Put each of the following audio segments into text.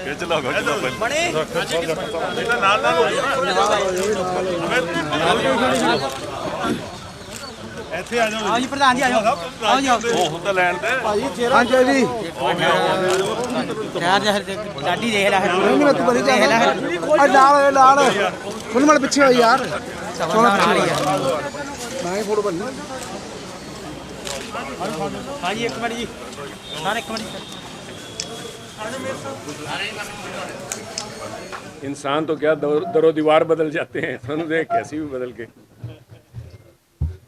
खिच लो बने ਇੱਥੇ ਆ ਜਾਓ आओ जी प्रधान जी आओ आओ जी आओ ਉਹ ਹੁੰਦਾ ਲੈਣ ਤੇ हाँ जी यार डाडी देख रहा है नहीं मैं तू बड़ी देख रहा है लाल फुल मल पीछे हो यार सोना बना रही है मैं ही फोटो बनना हाँ जी एक मिनट जी सर एक मिनट इंसान तो क्या दरो दीवार बदल जाते हैं ਤੁਹਾਨੂੰ ਦੇਖ ਕੇ ਅਸੀਂ ਵੀ ਬਦਲ ਗਏ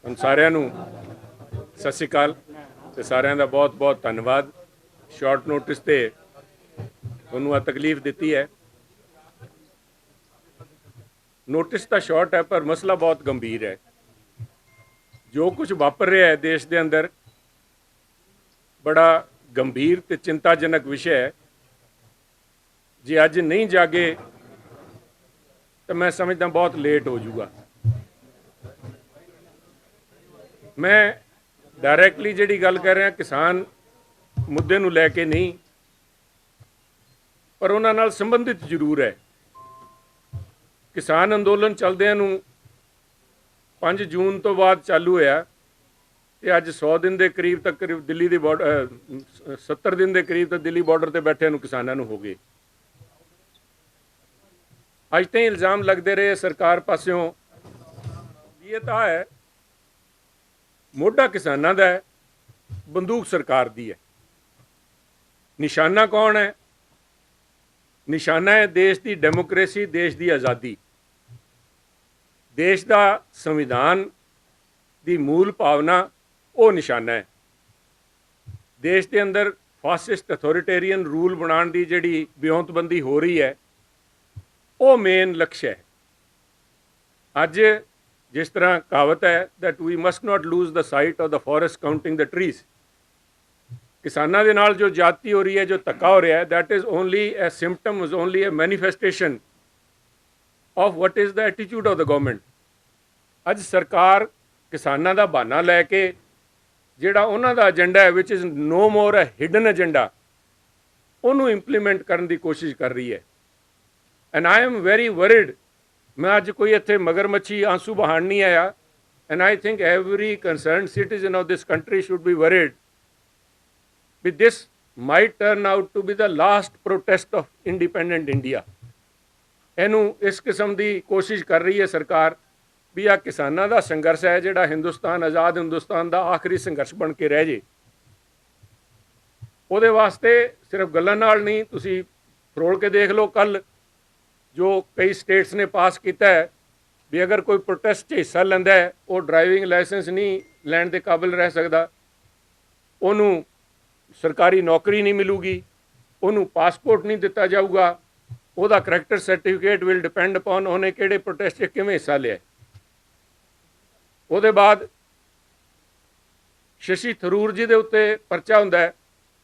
ਹੁਣ ਸਾਰਿਆਂ ਨੂੰ ਸਤਿ ਸ਼੍ਰੀ ਅਕਾਲ ਤੇ ਸਾਰਿਆਂ ਦਾ ਬਹੁਤ ਬਹੁਤ ਧੰਨਵਾਦ ਸ਼ਾਰਟ ਨੋਟਿਸ ਤੇ ਤੁਹਾਨੂੰ ਆ ਤਕਲੀਫ ਦਿੱਤੀ ਹੈ ਨੋਟਿਸ ਤਾਂ ਸ਼ਾਰਟ ਹੈ ਪਰ ਮਸਲਾ ਬਹੁਤ ਗੰਭੀਰ ਹੈ ਜੋ ਕੁਝ ਵਾਪਰ ਰਿਹਾ ਹੈ ਦੇਸ਼ ਦੇ ਅੰਦਰ ਬੜਾ ਗੰਭੀਰ ਤੇ ਚਿੰਤਾਜਨਕ ਵਿਸ਼ਾ ਹੈ ਜੇ ਅੱਜ ਨਹੀਂ ਜਾਗੇ ਤਾਂ ਮੈਂ ਸਮਝਦਾ ਬਹੁਤ ਲੇਟ ਹੋ ਜਾਊਗਾ मैं डायरैक्टली जिहड़ी गल कर रहा किसान मुद्दे नूं लैके नहीं पर उन्हां नाल संबंधित जरूर है किसान अंदोलन चलदिआं नूं 5 जून तो बाद चालू होया ते अज 100 दिन के करीब तक करीब दिल्ली दी बॉर्डर 70 दिन के करीब तक दिल्ली बॉर्डर ते बैठे नूं किसानां नूं हो गए अज ताईं इल्ज़ाम लगते रहे सरकार पासियों ये तो है मोढा किसानां दा है बंदूक सरकार दी है निशाना कौन है निशाना है देश की डेमोक्रेसी देश की आज़ादी देश का संविधान की मूल भावना वो निशाना है देश के अंदर फासिस्ट अथॉरिटेरियन रूल बनाने की जिहड़ी ब्योंतबंदी हो रही है वो मेन लक्ष्य है अज जिस तरह कहावत है that we must not lose the sight of the forest counting the trees किसानों के नाल जो जाति हो रही है जो धक्का हो रहा है that is only a symptom is only a manifestation of what is the attitude of the government अज सरकार किसानों का बहाना लैके जिहड़ा उन्हां दा एजेंडा है which is no more a hidden agenda उन्होंने इंप्लीमेंट करने की कोशिश कर रही है and I am very worried मैं अज कोई इत्थे मगरमच्छी आंसू बहान नहीं आया and I think every concern citizen of this country should be worried with this might turn out to be the last protest of independent India इनू इस किस्म की कोशिश कर रही है सरकार भी आ किसानों का संघर्ष है जिहड़ा हिंदुस्तान आज़ाद हिंदुस्तान का आखिरी संघर्ष बन के रह जे उहदे वास्ते सिर्फ गल्लां नाल नहीं तुसीं फरोल के देख लो कल जो कई स्टेट्स ने पास किया है भी अगर कोई प्रोटेस्ट हिस्सा लैंदा है वो ड्राइविंग लाइसेंस नहीं लैण के काबिल रह सकता उन्हों सरकारी नौकरी नहीं मिलूगी उन्हों पासपोर्ट नहीं दिता जाऊगा उसका character certificate will depend upon उन्हें किहड़े प्रोटेस्ट किवें हिस्सा लिया उसदे बाद शशि थरूर जी के उत्ते परचा हुंदा है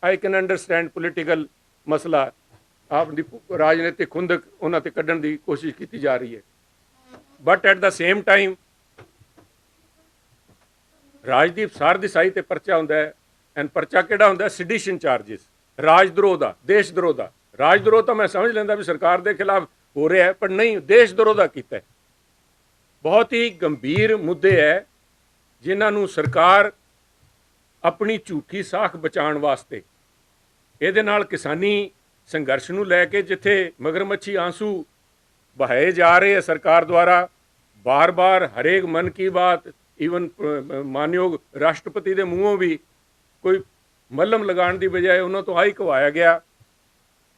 आई कैन अंडरस्टैंड पोलीटिकल मसला आपकी राजनीतिक खुंदक उन्होंने कढ़न की कोशिश की जा रही है but at the same time Rajdeep Sardesai ते परचा होंदा है एंड परचा किहड़ा होंदा है सिडिशन चार्जिस राजद्रोह का देशद्रोह का राजद्रोह तो मैं समझ लेंदा भी सरकार के खिलाफ हो रहा है पर नहीं देशद्रोह का किया है बहुत ही गंभीर मुद्दे है जिन्होंने सरकार अपनी झूठी साख बचाने वास्ते ये किसानी संघर्ष नूं लैके जिथे मगरमच्छी आंसू बहाए जा रहे हैं सरकार द्वारा बार बार हरेक मन की बात ईवन मानयोग राष्ट्रपति के मूँहों भी कोई मलम लगाने की बजाय उन्होंने तो आई कहवाया गया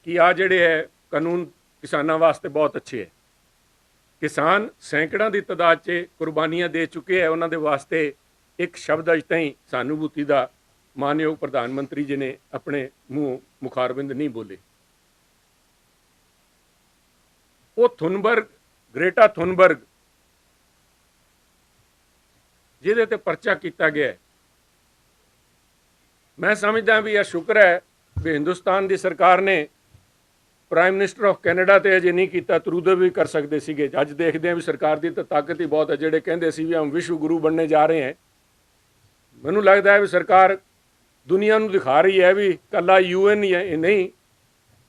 कि आ जिहड़े है कानून किसानों वास्ते बहुत अच्छे है किसान सैकड़ों की तादाद से कुर्बानियां दे चुके हैं उन्होंने वास्ते एक शब्द अज ताईं सहानुभूति का मानयोग प्रधानमंत्री जी ने अपने मूँह मुखारबिंद नहीं बोले वो थुनबर्ग ग्रेटा थुनबर्ग जिहदे ते परचा किया गया है मैं समझदा भी यह शुक्र है भी हिंदुस्तान की सरकार ने प्राइम मिनिस्टर ऑफ कैनेडा तो अजे नहीं किया तरूदो भी कर सकते थे अज देखते हैं भी सरकार की तो ताकत ही बहुत है जोड़े कहते भी हम विश्व गुरु बनने जा रहे हैं मैनू लगता है भी सरकार ਦੁਨੀਆ ਨੂੰ ਦਿਖਾ ਰਹੀ ਹੈ ਵੀ ਕੱਲਾ UN ਹੀ ਹੈ ਨਹੀਂ,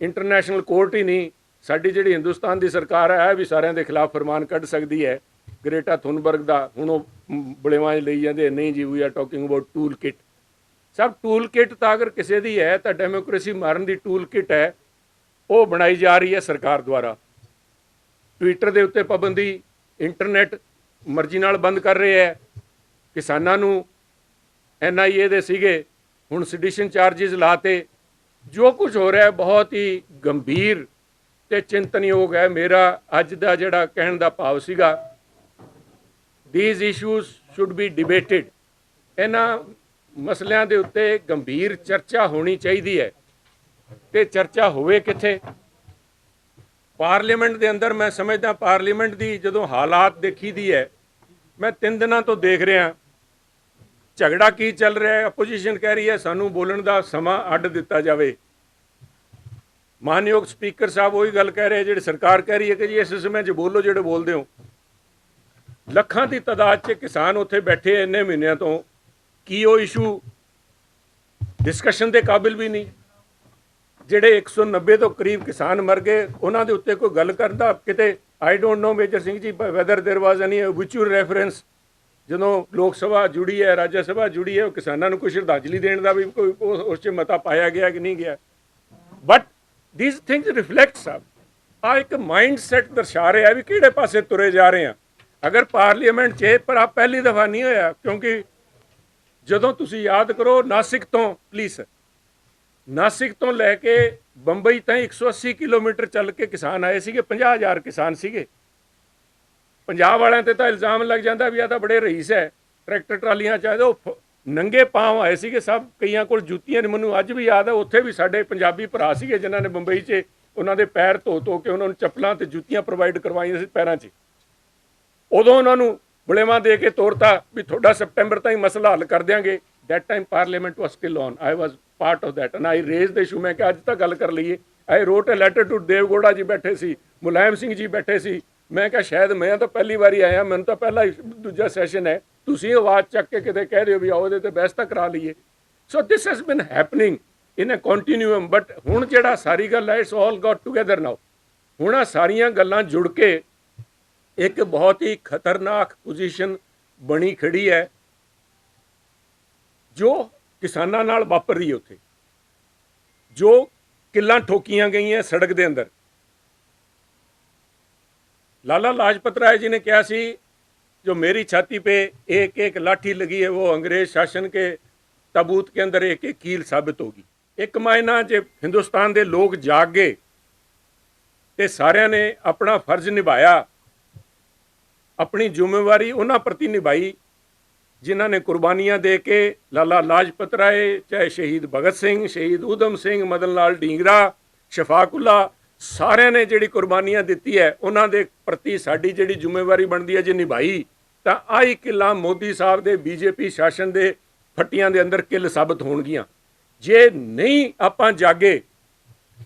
ਇੰਟਰਨੈਸ਼ਨਲ ਕੋਰਟ ਹੀ ਨਹੀਂ, ਸਾਡੀ ਜਿਹੜੀ ਹਿੰਦੁਸਤਾਨ ਦੀ ਸਰਕਾਰ ਹੈ ਇਹ ਵੀ ਸਾਰਿਆਂ ਦੇ ਖਿਲਾਫ ਫਰਮਾਨ ਕੱਢ ਸਕਦੀ ਹੈ। ਗ੍ਰੇਟਾ ਥੁਨਬਰਗ ਦਾ ਹੁਣ ਉਹ ਬੁਲੇਵਾਂ ਲਈ ਜਾਂਦੇ ਨਹੀਂ ਜੀ, we are talking about tool kit. ਸਭ ਟੂਲ ਕਿਟ ਤਾਂ ਅਗਰ ਕਿਸੇ ਦੀ ਹੈ ਤਾਂ ਡੈਮੋਕ੍ਰੇਸੀ ਮਾਰਨ ਦੀ ਟੂਲ ਕਿਟ ਹੈ, ਉਹ ਬਣਾਈ ਜਾ ਰਹੀ ਹੈ ਸਰਕਾਰ ਦੁਆਰਾ। ਟਵਿੱਟਰ ਦੇ ਉੱਤੇ ਪਾਬੰਦੀ, ਇੰਟਰਨੈਟ ਮਰਜ਼ੀ ਨਾਲ ਬੰਦ ਕਰ ਰਹੇ ਹੈ। ਕਿਸਾਨਾਂ ਨੂੰ NIA ਦੇ ਸੀਗੇ, ਹੁਣ ਸੈਡੀਸ਼ਨ ਚਾਰਜਿਸ ਲਾਤੇ। ਜੋ ਕੁਝ ਹੋ ਰਿਹਾ ਹੈ ਬਹੁਤ ਹੀ ਗੰਭੀਰ ਤੇ ਚਿੰਤਨਯੋਗ ਹੈ। ਮੇਰਾ ਅੱਜ ਦਾ ਜਿਹੜਾ ਕਹਿਣ ਦਾ ਭਾਵ ਸੀਗਾ, these issues should be debated। ਇਹਨਾਂ ਮਸਲਿਆਂ ਦੇ ਉੱਤੇ ਗੰਭੀਰ ਚਰਚਾ ਹੋਣੀ ਚਾਹੀਦੀ ਹੈ। ਤੇ ਚਰਚਾ ਹੋਵੇ ਕਿੱਥੇ? ਪਾਰਲੀਮੈਂਟ ਦੇ ਅੰਦਰ। ਮੈਂ ਸਮਝਦਾ ਪਾਰਲੀਮੈਂਟ ਦੀ ਜਦੋਂ ਹਾਲਾਤ ਦੇਖੀ ਦੀ ਹੈ, ਮੈਂ 3 ਦਿਨਾਂ ਤੋਂ ਦੇਖ ਰਿਹਾ ਝਗੜਾ ਕੀ ਚੱਲ ਰਿਹਾ ਹੈ। ਅਪੋਜੀਸ਼ਨ ਕਹਿ ਰਹੀ ਹੈ ਸਾਨੂੰ ਬੋਲਣ ਦਾ ਸਮਾਂ ਅੱਡ ਦਿੱਤਾ ਜਾਵੇ। ਮਾਨਯੋਗ ਸਪੀਕਰ ਸਾਹਿਬ ਉਹੀ ਗੱਲ ਕਹਿ ਰਹੇ ਜਿਹੜੇ ਸਰਕਾਰ ਕਹਿ ਰਹੀ ਹੈ ਕਿ ਜੀ ਇਸ ਸਮੇਂ 'ਚ ਬੋਲੋ ਜਿਹੜੇ ਬੋਲਦੇ ਹੋ। ਲੱਖਾਂ ਦੀ ਤਾਦਾਦ 'ਚ ਕਿਸਾਨ ਉੱਥੇ ਬੈਠੇ ਇੰਨੇ ਮਹੀਨਿਆਂ ਤੋਂ, ਕੀ ਉਹ ਇਸ਼ੂ ਡਿਸਕਸ਼ਨ ਦੇ ਕਾਬਿਲ ਵੀ ਨਹੀਂ? ਜਿਹੜੇ 190 ਤੋਂ ਕਰੀਬ ਕਿਸਾਨ ਮਰ ਗਏ ਉਹਨਾਂ ਦੇ ਉੱਤੇ ਕੋਈ ਗੱਲ ਕਰਨ ਦਾ ਕਿਤੇ I don't know major Singh ji weather ਦੇਰ ਵਾਜ਼ ਐਨੀ ਵਿਚੁਅਲ ਰੈਫਰੈਂਸ ਜਦੋਂ ਲੋਕ ਸਭਾ ਜੁੜੀ ਹੈ, ਰਾਜ ਸਭਾ ਜੁੜੀ ਹੈ, ਉਹ ਕਿਸਾਨਾਂ ਨੂੰ ਕੋਈ ਸ਼ਰਧਾਂਜਲੀ ਦੇਣ ਦਾ ਵੀ ਕੋਈ ਉਸ 'ਚ ਮਤਾ ਪਾਇਆ ਗਿਆ ਕਿ ਨਹੀਂ ਗਿਆ? ਬਟ ਥੀਸ ਥਿੰਗਸ ਰਿਫਲੈਕਟ ਸਾਹਿਬ ਆ ਇੱਕ ਮਾਈਂਡ ਸੈਟ ਦਰਸਾ ਰਿਹਾ ਵੀ ਕਿਹੜੇ ਪਾਸੇ ਤੁਰੇ ਜਾ ਰਹੇ ਆ। ਅਗਰ ਪਾਰਲੀਮੈਂਟ 'ਚ ਪਰ ਆ ਪਹਿਲੀ ਦਫਾ ਨਹੀਂ ਹੋਇਆ, ਕਿਉਂਕਿ ਜਦੋਂ ਤੁਸੀਂ ਯਾਦ ਕਰੋ ਨਾਸਿਕ ਤੋਂ ਪਲੀਜ਼ ਨਾਸਿਕ ਤੋਂ ਲੈ ਕੇ ਬੰਬਈ ਤਾਈਂ 180 ਕਿਲੋਮੀਟਰ ਚੱਲ ਕੇ ਕਿਸਾਨ ਆਏ ਸੀਗੇ। 50,000 ਕਿਸਾਨ ਸੀਗੇ। ਪੰਜਾਬ ਵਾਲਿਆਂ ਤੇ ਤਾਂ ਇਲਜ਼ਾਮ ਲੱਗ ਜਾਂਦਾ ਵੀ ਆ ਤਾਂ ਬੜੇ ਰਈਸ ਹੈ, ਟਰੈਕਟਰ ਟਰਾਲੀਆਂ ਚਾਹੀਦੇ। ਉਹ ਨੰਗੇ ਪਾਂਵ ਆਏ ਸੀਗੇ ਸਭ, ਕਈਆਂ ਕੋਲ ਜੁੱਤੀਆਂ ਨੇ। ਮੈਨੂੰ ਅੱਜ ਵੀ ਯਾਦ ਹੈ ਉੱਥੇ ਵੀ ਸਾਡੇ ਪੰਜਾਬੀ ਭਰਾ ਸੀਗੇ ਜਿਨ੍ਹਾਂ ਨੇ ਬੰਬਈ 'ਚ ਉਹਨਾਂ ਦੇ ਪੈਰ ਧੋ ਕੇ ਉਹਨਾਂ ਨੂੰ ਚੱਪਲਾਂ ਤੇ ਜੁੱਤੀਆਂ ਪ੍ਰੋਵਾਈਡ ਕਰਵਾਈਆਂ ਸੀ ਪੈਰਾਂ 'ਚ। ਉਦੋਂ ਉਹਨਾਂ ਨੂੰ ਬੁਲੇਵਾਂ ਦੇ ਕੇ ਤੋਰਤਾ ਵੀ ਤੁਹਾਡਾ ਸਪਟੈਂਬਰ ਤਾਈਂ ਮਸਲਾ ਹੱਲ ਕਰ ਦਿਆਂਗੇ। that time parliament was still on, I was part of that and I raised the issue। ਮੈਂ ਕਿਹਾ ਅੱਜ ਤਾਂ ਗੱਲ ਕਰ ਲਈਏ। I wrote a letter to ਦੇਵ ਗੌੜਾ ਜੀ ਬੈਠੇ ਸੀ, ਮੁਲਾਇਮ ਸਿੰਘ ਜੀ ਬੈਠੇ ਸੀ। ਮੈਂ ਕਿਹਾ ਸ਼ਾਇਦ ਮੈਂ ਤਾਂ ਪਹਿਲੀ ਵਾਰੀ ਆਇਆ, ਮੈਨੂੰ ਤਾਂ ਪਹਿਲਾ ਦੂਜਾ ਸੈਸ਼ਨ ਹੈ, ਤੁਸੀਂ ਆਵਾਜ਼ ਚੱਕ ਕੇ ਕਿਤੇ ਕਹਿ ਦਿਓ ਵੀ ਆਓ ਇਹਦੇ ਤੇ ਬਹਿਸ ਤਾਂ ਕਰਾ ਲਈਏ। ਸੋ ਦਿਸ ਹੈਜ਼ ਬਿਨ ਹੈਪਨਿੰਗ ਇਨ ਅ ਕੰਟੀਨਿਊਮ। ਬਟ ਹੁਣ ਜਿਹੜਾ ਸਾਰੀ ਗੱਲ ਹੈ ਇਟਸ ਆਲ ਗੋਟ ਟੂਗੇਦਰ ਨਾਓ। ਹੁਣ ਆ ਸਾਰੀਆਂ ਗੱਲਾਂ ਜੁੜ ਕੇ ਇੱਕ ਬਹੁਤ ਹੀ ਖਤਰਨਾਕ ਪੋਜੀਸ਼ਨ ਬਣੀ ਖੜੀ ਹੈ ਜੋ ਕਿਸਾਨਾਂ ਨਾਲ ਵਾਪਰ ਰਹੀ ਹੈ। ਉੱਥੇ ਜੋ ਕਿੱਲਾਂ ਠੋਕੀਆਂ ਗਈਆਂ ਸੜਕ ਦੇ ਅੰਦਰ। लाला लाजपत राय जी ने कहा सी जो मेरी छाती पे एक एक लाठी लगी है वो अंग्रेज शासन के ताबूत के अंदर एक एक कील साबित होगी। एक मायना जे हिंदुस्तान के लोग जाग गए ते सारिਆਂ ने अपना फर्ज निभाया, अपनी जिम्मेवारी उन्हां प्रति निभाई जिन्हां ने कुर्बानियां दे के लाला लाजपत राय, चाहे शहीद भगत सिंह, शहीद ऊधम सिंह, मदन लाल ढींगरा, शफाकुल्ला, ਸਾਰਿਆਂ ਨੇ ਜਿਹੜੀ ਕੁਰਬਾਨੀਆਂ ਦਿੱਤੀ ਹੈ ਉਹਨਾਂ ਦੇ ਪ੍ਰਤੀ ਸਾਡੀ ਜਿਹੜੀ ਜ਼ਿੰਮੇਵਾਰੀ ਬਣਦੀ ਹੈ ਜੇ ਨਿਭਾਈ ਤਾਂ ਆਹੀ ਕਿੱਲਾਂ ਮੋਦੀ ਸਾਹਿਬ ਦੇ BJP ਸ਼ਾਸਨ ਦੇ ਫੱਟੀਆਂ ਦੇ ਅੰਦਰ ਕਿੱਲ ਸਾਬਤ ਹੋਣਗੀਆਂ। ਜੇ ਨਹੀਂ ਆਪਾਂ ਜਾਗੇ,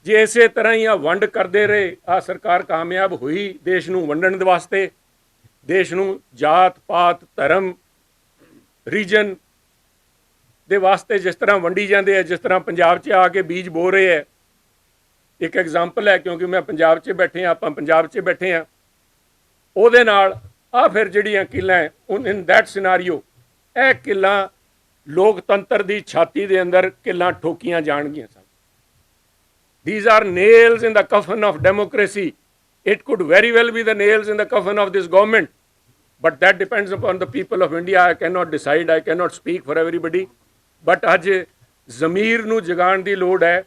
ਜੇ ਇਸੇ ਤਰ੍ਹਾਂ ਹੀ ਆ ਵੰਡ ਕਰਦੇ ਰਹੇ, ਆ ਸਰਕਾਰ ਕਾਮਯਾਬ ਹੋਈ ਦੇਸ਼ ਨੂੰ ਵੰਡਣ ਦੇ ਵਾਸਤੇ, ਦੇਸ਼ ਨੂੰ ਜਾਤ ਪਾਤ ਧਰਮ ਰੀਜਨ ਦੇ ਵਾਸਤੇ ਜਿਸ ਤਰ੍ਹਾਂ ਵੰਡੀ ਜਾਂਦੇ ਆ, ਜਿਸ ਤਰ੍ਹਾਂ ਪੰਜਾਬ 'ਚ ਆ ਕੇ ਬੀਜ ਬੋ ਰਹੇ ਹੈ। ਇੱਕ ਐਗਜ਼ਾਮਪਲ ਹੈ ਕਿਉਂਕਿ ਮੈਂ ਪੰਜਾਬ 'ਚ ਬੈਠੇ ਹਾਂ, ਆਪਾਂ ਪੰਜਾਬ 'ਚ ਬੈਠੇ ਹਾਂ, ਉਹਦੇ ਨਾਲ ਆ ਫਿਰ ਜਿਹੜੀਆਂ ਕਿੱਲਾਂ ਇਨ ਦੈਟ ਸਿਨਾਰੀਓ ਇਹ ਕਿੱਲਾਂ ਲੋਕਤੰਤਰ ਦੀ ਛਾਤੀ ਦੇ ਅੰਦਰ ਕਿੱਲਾਂ ਠੋਕੀਆਂ ਜਾਣਗੀਆਂ ਸਨ। These are nails in the coffin of democracy. It could very well be the nails in the coffin of this government, but that depends upon the people of India. I cannot decide, I cannot speak for everybody. But ਅੱਜ ਜ਼ਮੀਰ ਨੂੰ ਜਗਾਉਣ ਦੀ ਲੋੜ ਹੈ।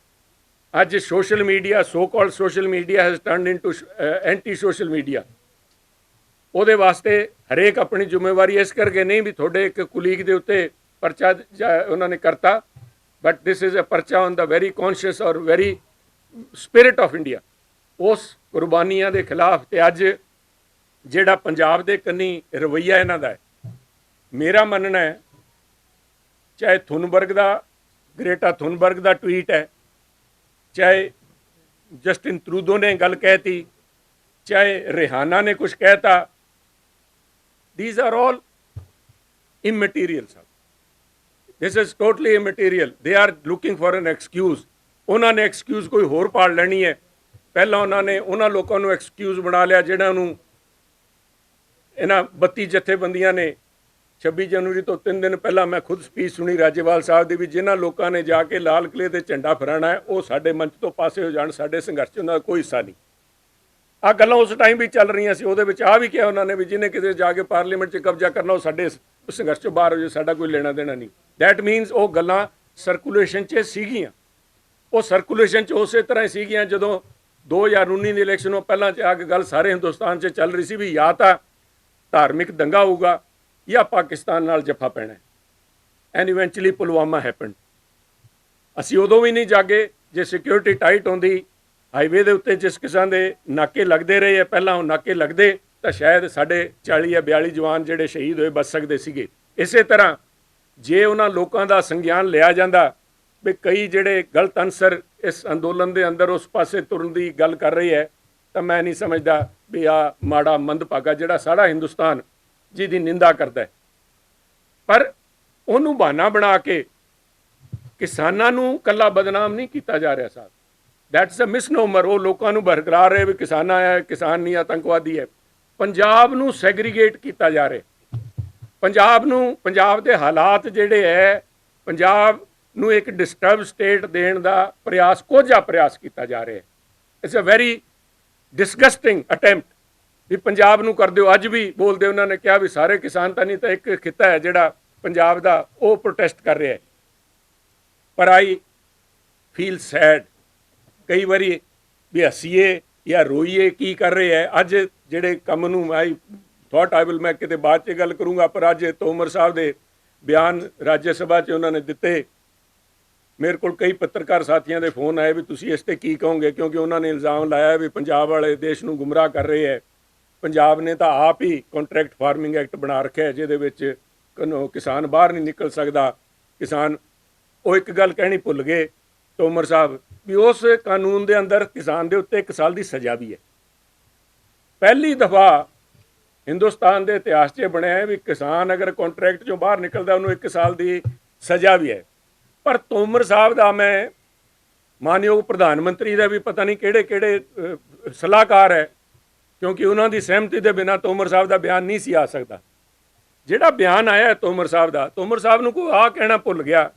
ਅੱਜ social media, so called social media has turned into anti social media. ਉਹਦੇ ਵਾਸਤੇ ਹਰੇਕ ਆਪਣੀ ਜ਼ਿੰਮੇਵਾਰੀ ਇਸ ਕਰਕੇ ਨਹੀਂ ਵੀ ਤੁਹਾਡੇ ਇੱਕ ਕੁਲੀਗ ਦੇ ਉੱਤੇ ਪਰਚਾ ਉਹਨਾਂ ਨੇ ਕਰਤਾ, ਬਟ ਦਿਸ ਇਜ਼ ਅ ਪਰਚਾ ਔਨ ਦਾ ਵੈਰੀ ਕੌਨਸ਼ੀਅਸ ਔਰ ਵੈਰੀ ਸਪਿਰਿਟ ਆਫ ਇੰਡੀਆ, ਉਸ ਕੁਰਬਾਨੀਆਂ ਦੇ ਖਿਲਾਫ। ਤੇ ਅੱਜ ਜਿਹੜਾ ਪੰਜਾਬ ਦੇ ਕੰਨੀ ਰਵੱਈਆ ਇਹਨਾਂ ਦਾ ਹੈ, ਮੇਰਾ ਮੰਨਣਾ ਹੈ ਚਾਹੇ ਥੁਨਬਰਗ ਦਾ, ਗ੍ਰੇਟਾ ਥੁਨਬਰਗ ਦਾ ਟਵੀਟ ਹੈ, ਚਾਹੇ ਜਸਟਿਨ ਟਰੂਡੋ ਨੇ ਗੱਲ ਕਹਿਤੀ, ਚਾਹੇ ਰਿਹਾਨਾ ਨੇ ਕੁਝ ਕਹਿਤਾ, these are all immaterial ਸਾਹਿਬ। This is totally immaterial. They are looking for an excuse. ਉਹਨਾਂ ਨੇ ਐਕਸਕਿਊਜ਼ ਕੋਈ ਹੋਰ ਪਾੜ ਲੈਣੀ ਹੈ। ਪਹਿਲਾਂ ਉਹਨਾਂ ਨੇ ਉਹਨਾਂ ਲੋਕਾਂ ਨੂੰ ਐਕਸਕਿਊਜ਼ ਬਣਾ ਲਿਆ ਜਿਹਨਾਂ ਨੂੰ ਇਹਨਾਂ 32 ਜਥੇਬੰਦੀਆਂ ਨੇ 26 ਜਨਵਰੀ ਤੋਂ 3 ਦਿਨ ਪਹਿਲਾਂ ਮੈਂ ਖੁਦ ਸਪੀਚ ਸੁਣੀ ਰਾਜੇਵਾਲ ਸਾਹਿਬ ਦੀ ਵੀ ਜਿਨ੍ਹਾਂ ਲੋਕਾਂ ਨੇ ਜਾ ਕੇ ਲਾਲ ਕਿਲ੍ਹੇ 'ਤੇ ਝੰਡਾ ਫਹਿਰਾਉਣਾ ਹੈ ਉਹ ਸਾਡੇ ਮੰਚ ਤੋਂ ਪਾਸੇ ਹੋ ਜਾਣ, ਸਾਡੇ ਸੰਘਰਸ਼ 'ਚ ਉਹਨਾਂ ਦਾ ਕੋਈ ਹਿੱਸਾ ਨਹੀਂ। ਆਹ ਗੱਲਾਂ ਉਸ ਟਾਈਮ ਵੀ ਚੱਲ ਰਹੀਆਂ ਸੀ। ਉਹਦੇ ਵਿੱਚ ਆਹ ਵੀ ਕਿਹਾ ਉਹਨਾਂ ਨੇ ਵੀ ਜਿਹਨੇ ਕਿਤੇ ਜਾ ਕੇ ਪਾਰਲੀਮੈਂਟ 'ਚ ਕਬਜ਼ਾ ਕਰਨਾ ਉਹ ਸਾਡੇ ਸੰਘਰਸ਼ 'ਚੋਂ ਬਾਹਰ ਹੋ ਜਾਏ, ਸਾਡਾ ਕੋਈ ਲੈਣਾ ਦੇਣਾ ਨਹੀਂ। ਦੈਟ ਮੀਨਸ ਉਹ ਗੱਲਾਂ ਸਰਕੂਲੇਸ਼ਨ 'ਚ ਸੀਗੀਆਂ। ਉਹ ਸਰਕੂਲੇਸ਼ਨ 'ਚ ਉਸੇ ਤਰ੍ਹਾਂ ਹੀ ਸੀਗੀਆਂ ਜਦੋਂ 2019 ਦੀ ਇਲੈਕਸ਼ਨ ਤੋਂ ਪਹਿਲਾਂ 'ਚ ਆ ਕੇ ਗੱਲ ਸਾਰੇ ਹਿੰਦੁਸਤਾਨ 'ਚ ਚੱਲ ਰਹੀ ਸੀ ਵੀ ਜਾਂ ਤਾਂ ਧਾਰਮਿਕ ਦੰਗਾ ਹੋਊਗਾ ਜਾਂ ਪਾਕਿਸਤਾਨ ਨਾਲ ਜੱਫਾ ਪੈਣਾ। And eventually Pulwama happened. ਅਸੀਂ ਉਦੋਂ ਵੀ ਨਹੀਂ ਜਾਗੇ ਜੇ ਸਿਕਿਉਰਿਟੀ ਟਾਈਟ ਹੁੰਦੀ। ਹਾਈਵੇ ਦੇ ਉੱਤੇ ਜਿਸ ਕਿਸਮ ਦੇ ਨਾਕੇ ਲੱਗਦੇ ਰਹੇ ਆ ਪਹਿਲਾਂ, ਉਹ ਨਾਕੇ ਲੱਗਦੇ ਤਾਂ ਸ਼ਾਇਦ ਸਾਡੇ 40 ਜਾਂ 42 ਜਵਾਨ ਜਿਹੜੇ ਸ਼ਹੀਦ ਹੋਏ ਬਚ ਸਕਦੇ ਸੀਗੇ। ਇਸੇ ਤਰ੍ਹਾਂ ਜੇ ਉਹਨਾਂ ਲੋਕਾਂ ਦਾ ਸੰਗਿਆਨ ਲਿਆ ਜਾਂਦਾ ਵੀ ਕਈ ਜਿਹੜੇ ਗਲਤ ਅਨਸਰ ਇਸ ਅੰਦੋਲਨ ਦੇ ਅੰਦਰ ਉਸ ਪਾਸੇ ਤੁਰਨ ਦੀ ਗੱਲ ਕਰ ਰਹੀ ਹੈ ਤਾਂ ਮੈਂ ਨਹੀਂ ਸਮਝਦਾ ਵੀ ਆ ਮਾੜਾ ਮੰਦਭਾਗਾ ਜਿਹੜਾ ਸਾਰਾ ਹਿੰਦੁਸਤਾਨ ਜਿਹਦੀ ਨਿੰਦਾ ਕਰਦਾ ਹੈ। ਪਰ ਉਹਨੂੰ ਬਹਾਨਾ ਬਣਾ ਕੇ ਕਿਸਾਨਾਂ ਨੂੰ ਇਕੱਲਾ ਬਦਨਾਮ ਨਹੀਂ ਕੀਤਾ ਜਾ ਰਿਹਾ ਸਾਹਿਬ। That's a ਮਿਸਨੋਮਰ। ਉਹ ਲੋਕਾਂ ਨੂੰ ਬਰਕਰਾਰ ਰਹੇ ਵੀ ਕਿਸਾਨ ਆਇਆ, ਕਿਸਾਨ ਨਹੀਂ ਆਤੰਕਵਾਦੀ ਹੈ। ਪੰਜਾਬ ਨੂੰ ਸੈਗਰੀਗੇਟ ਕੀਤਾ ਜਾ ਰਿਹਾ। ਪੰਜਾਬ ਨੂੰ, ਪੰਜਾਬ ਦੇ ਹਾਲਾਤ ਜਿਹੜੇ ਹੈ, ਪੰਜਾਬ ਨੂੰ ਇੱਕ ਡਿਸਟਰਬ ਸਟੇਟ ਦੇਣ ਦਾ ਪ੍ਰਯਾਸ, ਕੋਝਾ ਪ੍ਰਯਾਸ ਕੀਤਾ ਜਾ ਰਿਹਾ ਹੈ। ਇਟਸ ਅ ਵੈਰੀ ਡਿਸਗਸਟਿੰਗ ਅਟੈਂਪਟ ਵੀ ਪੰਜਾਬ ਨੂੰ ਕਰ ਦਿਓ। ਅੱਜ ਵੀ ਬੋਲਦੇ ਉਹਨਾਂ ਨੇ ਕਿਹਾ ਵੀ ਸਾਰੇ ਕਿਸਾਨ ਤਾਂ ਨਹੀਂ, ਤਾਂ ਇੱਕ ਖਿੱਤਾ ਹੈ ਜਿਹੜਾ ਪੰਜਾਬ ਦਾ ਉਹ ਪ੍ਰੋਟੈਸਟ ਕਰ ਰਿਹਾ ਹੈ। ਪਰ ਆਈ ਫੀਲ ਸੈਡ ਕਈ ਵਾਰੀ ਵੀ ਹੱਸੀਏ ਜਾਂ ਰੋਈਏ ਕੀ ਕਰ ਰਹੇ ਹੈ। ਅੱਜ ਜਿਹੜੇ ਕੰਮ ਨੂੰ ਆਈ ਥੋਟ ਆਈ ਵਿਲ ਮੈਂ ਕਿਤੇ ਬਾਅਦ 'ਚ ਗੱਲ ਕਰੂੰਗਾ, ਪਰ ਅੱਜ ਤੋਮਰ ਸਾਹਿਬ ਦੇ ਬਿਆਨ ਰਾਜ ਸਭਾ 'ਚ ਉਹਨਾਂ ਨੇ ਦਿੱਤੇ। ਮੇਰੇ ਕੋਲ ਕਈ ਪੱਤਰਕਾਰ ਸਾਥੀਆਂ ਦੇ ਫੋਨ ਆਏ ਵੀ ਤੁਸੀਂ ਇਸ 'ਤੇ ਕੀ ਕਹੋਗੇ, ਕਿਉਂਕਿ ਉਹਨਾਂ ਨੇ ਇਲਜ਼ਾਮ ਲਾਇਆ ਵੀ ਪੰਜਾਬ ਵਾਲੇ ਦੇਸ਼ ਨੂੰ ਗੁੰਮਰਾਹ ਕਰ ਰਹੇ ਹੈ। ਪੰਜਾਬ ਨੇ ਤਾਂ ਆਪ ਹੀ ਕੰਟਰੈਕਟ ਫਾਰਮਿੰਗ ਐਕਟ ਬਣਾ ਰੱਖਿਆ ਹੈ ਜਿਹਦੇ ਵਿੱਚ ਕਿਸਾਨ ਬਾਹਰ ਨਹੀਂ ਨਿਕਲ ਸਕਦਾ। ਕਿਸਾਨ, ਉਹ ਇੱਕ ਗੱਲ ਕਹਿਣੀ ਭੁੱਲ ਗਏ ਤੋਮਰ ਸਾਹਿਬ ਵੀ ਉਸ ਕਾਨੂੰਨ ਦੇ ਅੰਦਰ ਕਿਸਾਨ ਦੇ ਉੱਤੇ 1 ਸਾਲ ਦੀ ਸਜ਼ਾ ਵੀ ਹੈ। ਪਹਿਲੀ ਦਫਾ ਹਿੰਦੁਸਤਾਨ ਦੇ ਇਤਿਹਾਸ 'ਚ ਬਣਿਆ ਹੈ ਵੀ ਕਿਸਾਨ ਅਗਰ ਕੰਟਰੈਕਟ 'ਚੋਂ ਬਾਹਰ ਨਿਕਲਦਾ ਉਹਨੂੰ 1 ਸਾਲ ਦੀ ਸਜ਼ਾ ਵੀ ਹੈ। ਪਰ ਤੋਮਰ ਸਾਹਿਬ ਦਾ, ਮੈਂ ਮਾਨਯੋਗ ਪ੍ਰਧਾਨ ਮੰਤਰੀ ਦਾ ਵੀ ਪਤਾ ਨਹੀਂ ਕਿਹੜੇ ਕਿਹੜੇ ਸਲਾਹਕਾਰ ਹੈ, ਕਿਉਂਕਿ ਉਹਨਾਂ ਦੀ ਸਹਿਮਤੀ ਦੇ ਬਿਨਾਂ ਤੋਮਰ ਸਾਹਿਬ ਦਾ ਬਿਆਨ ਨਹੀਂ ਸੀ ਆ ਸਕਦਾ। ਜਿਹੜਾ ਬਿਆਨ ਆਇਆ ਤੋਮਰ ਸਾਹਿਬ ਦਾ, ਤੋਮਰ ਸਾਹਿਬ ਨੂੰ ਕੋਈ ਆਹ ਕਹਿਣਾ ਭੁੱਲ ਗਿਆ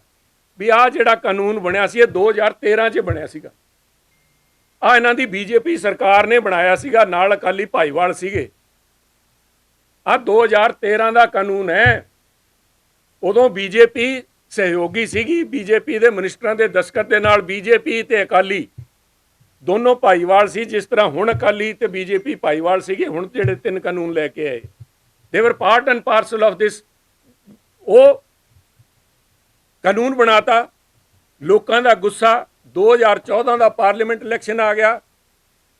ਵੀ ਆਹ ਜਿਹੜਾ ਕਾਨੂੰਨ ਬਣਿਆ ਸੀ ਇਹ 2013 'ਚ ਬਣਿਆ ਸੀਗਾ। ਆਹ ਇਹਨਾਂ ਦੀ ਬੀਜੇਪੀ ਸਰਕਾਰ ਨੇ ਬਣਾਇਆ ਸੀਗਾ, ਨਾਲ ਅਕਾਲੀ ਭਾਈਵਾਲ ਸੀਗੇ। ਆਹ 2013 ਦਾ ਕਾਨੂੰਨ ਹੈ। ਉਦੋਂ ਬੀਜੇਪੀ ਸਹਿਯੋਗੀ ਸੀਗੀ, ਬੀਜੇਪੀ ਦੇ ਮਿਨਿਸਟਰਾਂ ਦੇ ਦਸਤਖਤ ਦੇ ਨਾਲ ਬੀਜੇਪੀ ਤੇ ਅਕਾਲੀ ਦੋਨੋਂ ਭਾਈਵਾਲ ਸੀ। ਜਿਸ ਤਰ੍ਹਾਂ ਹੁਣ ਅਕਾਲੀ ਤੇ ਬੀਜੇਪੀ ਭਾਈਵਾਲ ਸੀਗੇ, ਹੁਣ ਜਿਹੜੇ 3 ਕਾਨੂੰਨ ਲੈ ਕੇ ਆਏ ਦੇ ਵਰ part and parcel of this. ਉਹ ਕਾਨੂੰਨ ਬਣਾਤਾ, ਲੋਕਾਂ ਦਾ ਗੁੱਸਾ। 2014 ਦਾ ਪਾਰਲੀਮੈਂਟ ਇਲੈਕਸ਼ਨ ਆ ਗਿਆ,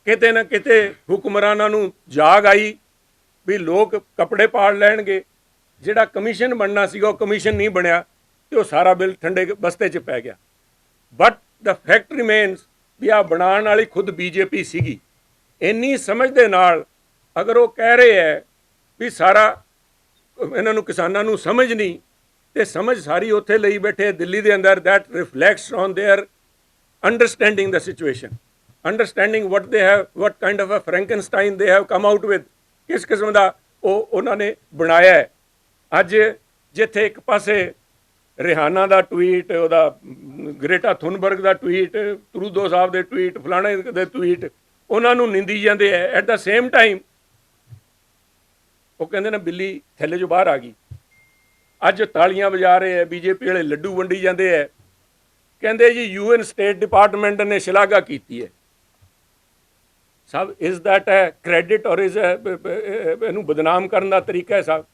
ਕਿਤੇ ਨਾ ਕਿਤੇ ਹੁਕਮਰਾਨਾਂ ਨੂੰ ਜਾਗ ਆਈ ਵੀ ਲੋਕ ਕੱਪੜੇ ਪਾੜ ਲੈਣਗੇ। ਜਿਹੜਾ ਕਮਿਸ਼ਨ ਬਣਨਾ ਸੀਗਾ ਉਹ ਕਮਿਸ਼ਨ ਨਹੀਂ ਬਣਿਆ ਤੇ ਉਹ ਸਾਰਾ ਬਿੱਲ ਠੰਡੇ ਬਸਤੇ 'ਚ ਪੈ ਗਿਆ। ਬਟ ਦ ਫੈਕਟ ਰਿਮੇਨਸ ਵੀ ਆ ਬਣਾਉਣ ਵਾਲੀ ਖੁਦ ਬੀਜੇਪੀ ਸੀਗੀ। ਇੰਨੀ ਸਮਝ ਦੇ ਨਾਲ ਅਗਰ ਉਹ ਕਹਿ ਰਹੇ ਹੈ ਵੀ ਸਾਰਾ ਇਹਨਾਂ ਨੂੰ ਕਿਸਾਨਾਂ ਨੂੰ ਸਮਝ ਨਹੀਂ, ਤੇ ਸਮਝ ਸਾਰੀ ਉੱਥੇ ਲਈ ਬੈਠੇ ਦਿੱਲੀ ਦੇ ਅੰਦਰ। That reflects on their understanding the situation, understanding what they have, what kind of a Frankenstein they have come out with, ਕਿਸ ਕਿਸਮ ਦਾ ਉਹ ਉਹਨਾਂ ਨੇ ਬਣਾਇਆ ਹੈ। ਅੱਜ ਜਿੱਥੇ ਇੱਕ ਪਾਸੇ ਰਿਹਾਨਾ ਦਾ ਟਵੀਟ, ਉਹਦਾ ਗ੍ਰੇਟਾ ਥੁਨਬਰਗ ਦਾ ਟਵੀਟ, ਟਰੂਡੋ ਸਾਹਿਬ ਦੇ ਟਵੀਟ, ਫਲਾਣੇ ਦੇ ਟਵੀਟ ਉਹਨਾਂ ਨੂੰ ਨਿੰਦੀ ਜਾਂਦੇ ਹੈ। ਐਟ ਦਾ ਸੇਮ ਟਾਈਮ ਉਹ ਕਹਿੰਦੇ ਨੇ ਬਿੱਲੀ ਥੈਲੇ 'ਚੋਂ ਬਾਹਰ ਆ ਗਈ। ਅੱਜ ਤਾਲੀਆਂ ਵਜਾ ਰਹੇ ਹੈ, ਬੀਜੇਪੀ ਵਾਲੇ ਲੱਡੂ ਵੰਡੀ ਜਾਂਦੇ ਹੈ। ਕਹਿੰਦੇ ਜੀ UN ਸਟੇਟ ਡਿਪਾਰਟਮੈਂਟ ਨੇ ਸ਼ਲਾਘਾ ਕੀਤੀ ਹੈ। ਸਭ ਇਜ਼ ਦੈਟ ਹੈ ਕ੍ਰੈਡਿਟ ਔਰ ਇਜ਼ ਇਹਨੂੰ ਬਦਨਾਮ ਕਰਨ ਦਾ ਤਰੀਕਾ ਹੈ ਸਾਹਿਬ।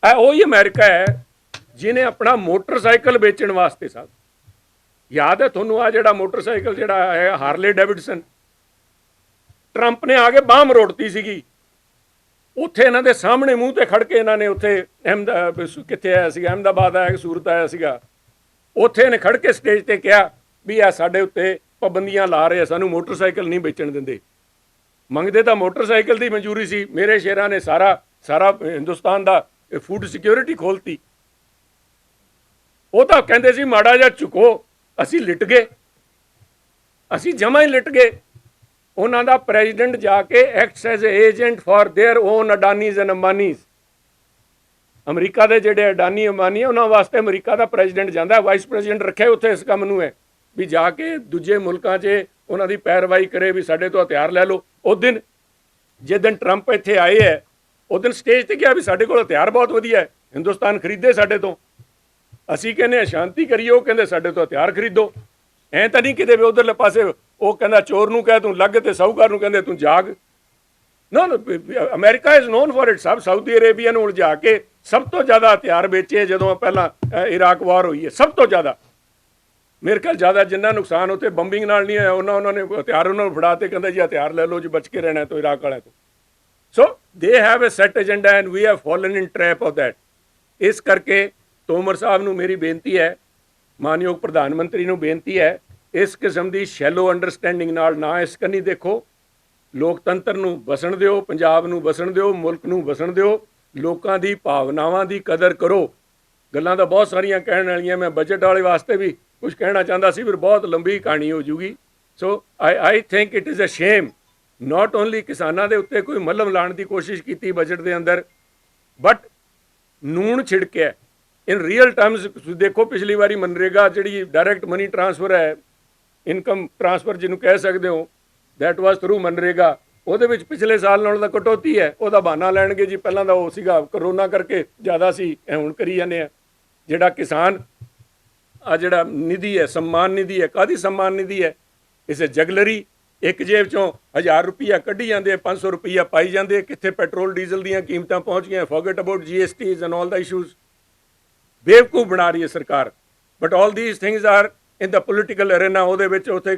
ਇਹ ਉਹੀ ਅਮਰੀਕਾ ਹੈ ਜਿਹਨੇ ਆਪਣਾ ਮੋਟਰਸਾਈਕਲ ਵੇਚਣ ਵਾਸਤੇ, ਸਾਹਿਬ ਯਾਦ ਹੈ ਤੁਹਾਨੂੰ, ਆ ਜਿਹੜਾ ਮੋਟਰਸਾਈਕਲ ਜਿਹੜਾ ਹੈ ਹਾਰਲੇ ਡੇਵਿਡਸਨ, ਟਰੰਪ ਨੇ ਆ ਕੇ ਬਾਂਹ ਮਰੋੜਤੀ ਸੀਗੀ। ਉੱਥੇ ਇਹਨਾਂ ਦੇ ਸਾਹਮਣੇ ਮੂੰਹ ਤੇ ਖੜ ਕੇ ਇਹਨਾਂ ਨੇ ਉੱਥੇ ਕਿੱਥੇ ਆਇਆ ਸੀਗਾ, ਅਹਿਮਦਾਬਾਦ ਆਇਆ ਕਿ ਸੂਰਤ ਆਇਆ ਸੀਗਾ, ਉੱਥੇ ਇਹਨੇ ਖੜ ਕੇ ਸਟੇਜ ਤੇ ਕਿਹਾ ਵੀ ਆ ਸਾਡੇ ਉੱਤੇ ਪਾਬੰਦੀਆਂ ਲਾ ਰਹੇ ਆ, ਸਾਨੂੰ ਮੋਟਰਸਾਈਕਲ ਨਹੀਂ ਵੇਚਣ ਦਿੰਦੇ। ਮੰਗਦੇ ਤਾਂ ਮੋਟਰਸਾਈਕਲ ਦੀ ਮਨਜ਼ੂਰੀ ਸੀ। ਮੇਰੇ ਸ਼ੇਰਾਂ ਨੇ ਸਾਰਾ ਹਿੰਦੁਸਤਾਨ ਦਾ ਫੂਡ ਸਿਕਿਉਰਿਟੀ ਖੋਲਤੀ। ਉਹ ਤਾਂ ਕਹਿੰਦੇ ਸੀ ਮਾੜਾ ਜਿਹਾ ਝੁਕੋ, ਅਸੀਂ ਲਿਟ ਗਏ, ਅਸੀਂ ਜਮਾਂ ਹੀ ਲਿਟ ਗਏ। ਉਹਨਾਂ ਦਾ ਪ੍ਰੈਜ਼ੀਡੈਂਟ ਜਾ ਕੇ acts as agent for their own Adanis and Ambanis. America ਦੇ ਜਿਹੜੇ ਅਡਾਨੀ ਅੰਬਾਨੀ ਆ ਉਹਨਾਂ ਵਾਸਤੇ ਅਮਰੀਕਾ ਦਾ ਪ੍ਰੈਜ਼ੀਡੈਂਟ ਜਾਂਦਾ, ਵਾਈਸ ਪ੍ਰੈਜ਼ੀਡੈਂਟ ਰੱਖਿਆ ਉੱਥੇ ਇਸ ਕੰਮ ਨੂੰ ਹੈ ਵੀ ਜਾ ਕੇ ਦੂਜੇ ਮੁਲਕਾਂ 'ਚ ਉਹਨਾਂ ਦੀ ਪੈਰਵਾਈ ਕਰੇ ਵੀ ਸਾਡੇ ਤੋਂ ਹਥਿਆਰ ਲੈ ਲਓ। ਉਸ ਦਿਨ ਜਿਸ ਦਿਨ ਟਰੰਪ ਇੱਥੇ ਆਏ ਹੈ ਉਸ ਦਿਨ ਸਟੇਜ ਤੇ ਕਿਹਾ ਵੀ ਸਾਡੇ ਕੋਲ ਹਥਿਆਰ ਬਹੁਤ ਵਧੀਆ ਹੈ, ਹਿੰਦੁਸਤਾਨ ਖਰੀਦੇ ਸਾਡੇ ਤੋਂ। ਅਸੀਂ ਕਹਿੰਦੇ ਸ਼ਾਂਤੀ ਕਰੀਏ, ਉਹ ਕਹਿੰਦੇ ਸਾਡੇ ਤੋਂ ਹਥਿਆਰ ਖਰੀਦੋ। ਐਂ ਤਾਂ ਨਹੀਂ ਕਿਤੇ ਵੀ ਉਧਰਲੇ ਪਾਸੇ ਉਹ ਕਹਿੰਦਾ ਚੋਰ ਨੂੰ ਕਹਿ ਤੂੰ ਲੱਗ ਤੇ ਸਾਹੂਕਾਰ ਨੂੰ ਕਹਿੰਦੇ ਤੂੰ ਜਾਗ। No America is known for it. ਸਭ ਸਾਊਦੀ ਅਰੇਬੀਆ ਨੂੰ ਉਲਝਾ ਕੇ ਸਭ ਤੋਂ ਜ਼ਿਆਦਾ ਹਥਿਆਰ ਵੇਚੇ ਜਦੋਂ ਪਹਿਲਾਂ ਇਰਾਕ ਵਾਰ ਹੋਈ ਹੈ, ਸਭ ਤੋਂ ਜ਼ਿਆਦਾ। ਮੇਰੇ ਖਿਆਲ ਜ਼ਿਆਦਾ ਜਿੰਨਾ ਨੁਕਸਾਨ ਉੱਥੇ ਬੰਬਿੰਗ ਨਾਲ ਨਹੀਂ ਹੋਇਆ ਉਹਨਾਂ ਨੇ ਹਥਿਆਰ ਉਹਨਾਂ ਨੂੰ ਫੜਾ ਤੇ ਕਹਿੰਦਾ ਜੀ ਹਥਿਆਰ ਲੈ ਲਓ ਜੀ, ਬਚ ਕੇ ਰਹਿਣਾ ਤੋਂ ਇਰਾਕ ਵਾਲਿਆਂ ਤੋਂ। So they have a set agenda and we have fallen in trap of that. ਇਸ ਕਰਕੇ ਤੋਮਰ ਸਾਹਿਬ ਨੂੰ ਮੇਰੀ ਬੇਨਤੀ ਹੈ, ਮਾਨਯੋਗ ਪ੍ਰਧਾਨ ਮੰਤਰੀ ਨੂੰ ਬੇਨਤੀ ਹੈ, ਇਸ ਕਿਸਮ ਦੀ ਸ਼ੈਲੋ ਅੰਡਰਸਟੈਂਡਿੰਗ ਨਾਲ ਨਾ ਇਸ ਕੰਨੀ ਦੇਖੋ। ਲੋਕਤੰਤਰ ਨੂੰ ਵਸਣ ਦਿਓ, ਪੰਜਾਬ ਨੂੰ ਵਸਣ ਦਿਓ, ਮੁਲਕ ਨੂੰ ਵਸਣ ਦਿਓ। ਲੋਕਾਂ ਦੀ ਭਾਵਨਾਵਾਂ ਦੀ ਕਦਰ ਕਰੋ। ਗੱਲਾਂ ਤਾਂ ਬਹੁਤ ਸਾਰੀਆਂ ਕਹਿਣ ਵਾਲੀਆਂ, ਮੈਂ ਬਜਟ ਵਾਲੇ ਵਾਸਤੇ ਵੀ ਕੁਝ ਕਹਿਣਾ ਚਾਹੁੰਦਾ ਸੀ, ਫਿਰ ਬਹੁਤ ਲੰਬੀ ਕਹਾਣੀ ਹੋ ਜੂਗੀ। So I think it is a shame not only ਕਿਸਾਨਾਂ ਦੇ ਉੱਤੇ ਕੋਈ ਮੱਲਮ ਲਾਉਣ ਦੀ ਕੋਸ਼ਿਸ਼ ਕੀਤੀ ਬਜਟ ਦੇ ਅੰਦਰ, ਬਟ ਨੂਣ ਛਿੜਕਿਆ ਇਨ ਰੀਅਲ ਟਰਮਸ। ਤੁਸੀਂ ਦੇਖੋ ਪਿਛਲੀ ਵਾਰੀ ਮਨਰੇਗਾ ਜਿਹੜੀ ਡਾਇਰੈਕਟ ਮਨੀ ਟ੍ਰਾਂਸਫਰ ਹੈ, ਇਨਕਮ ਟ੍ਰਾਂਸਫਰ ਜਿਹਨੂੰ ਕਹਿ ਸਕਦੇ ਹੋ, ਦੈਟ ਵਾਜ਼ ਥਰੂ ਮਨਰੇਗਾ। ਉਹਦੇ ਵਿੱਚ ਪਿਛਲੇ ਸਾਲ ਨਾਲੋਂ ਤਾਂ ਕਟੌਤੀ ਹੈ। ਉਹਦਾ ਬਹਾਨਾ ਲੈਣਗੇ ਜੀ ਪਹਿਲਾਂ ਤਾਂ ਉਹ ਸੀਗਾ ਕਰੋਨਾ ਕਰਕੇ ਜ਼ਿਆਦਾ ਸੀ, ਹੁਣ ਕਰੀ ਜਾਂਦੇ ਆ। ਜਿਹੜਾ ਕਿਸਾਨ ਆ ਜਿਹੜਾ ਨਿਧੀ ਹੈ, सम्मान ਨਿਧੀ ਹੈ, ਕਾਹਦੀ सम्मान ਨਿਧੀ ਹੈ? ਇਸ ਜਗਲਰੀ। ਇੱਕ ਜੇਬ ਚੋਂ 1000 ਰੁਪਈਆ ਕੱਢੀ ਜਾਂਦੇ, 500 ਰੁਪਈਆ ਪਾਈ ਜਾਂਦੇ। ਕਿੱਥੇ ਪੈਟਰੋਲ ਡੀਜ਼ਲ ਦੀਆਂ ਕੀਮਤਾਂ ਪਹੁੰਚ ਗਈਆਂ। Forget about GSTs and all the issues. ਬੇਵਕੂਫ ਬਣਾ ਰਹੀ ਹੈ ਸਰਕਾਰ। But all these things are in the political arena. ਉਹਦੇ ਵਿੱਚ ਉੱਥੇ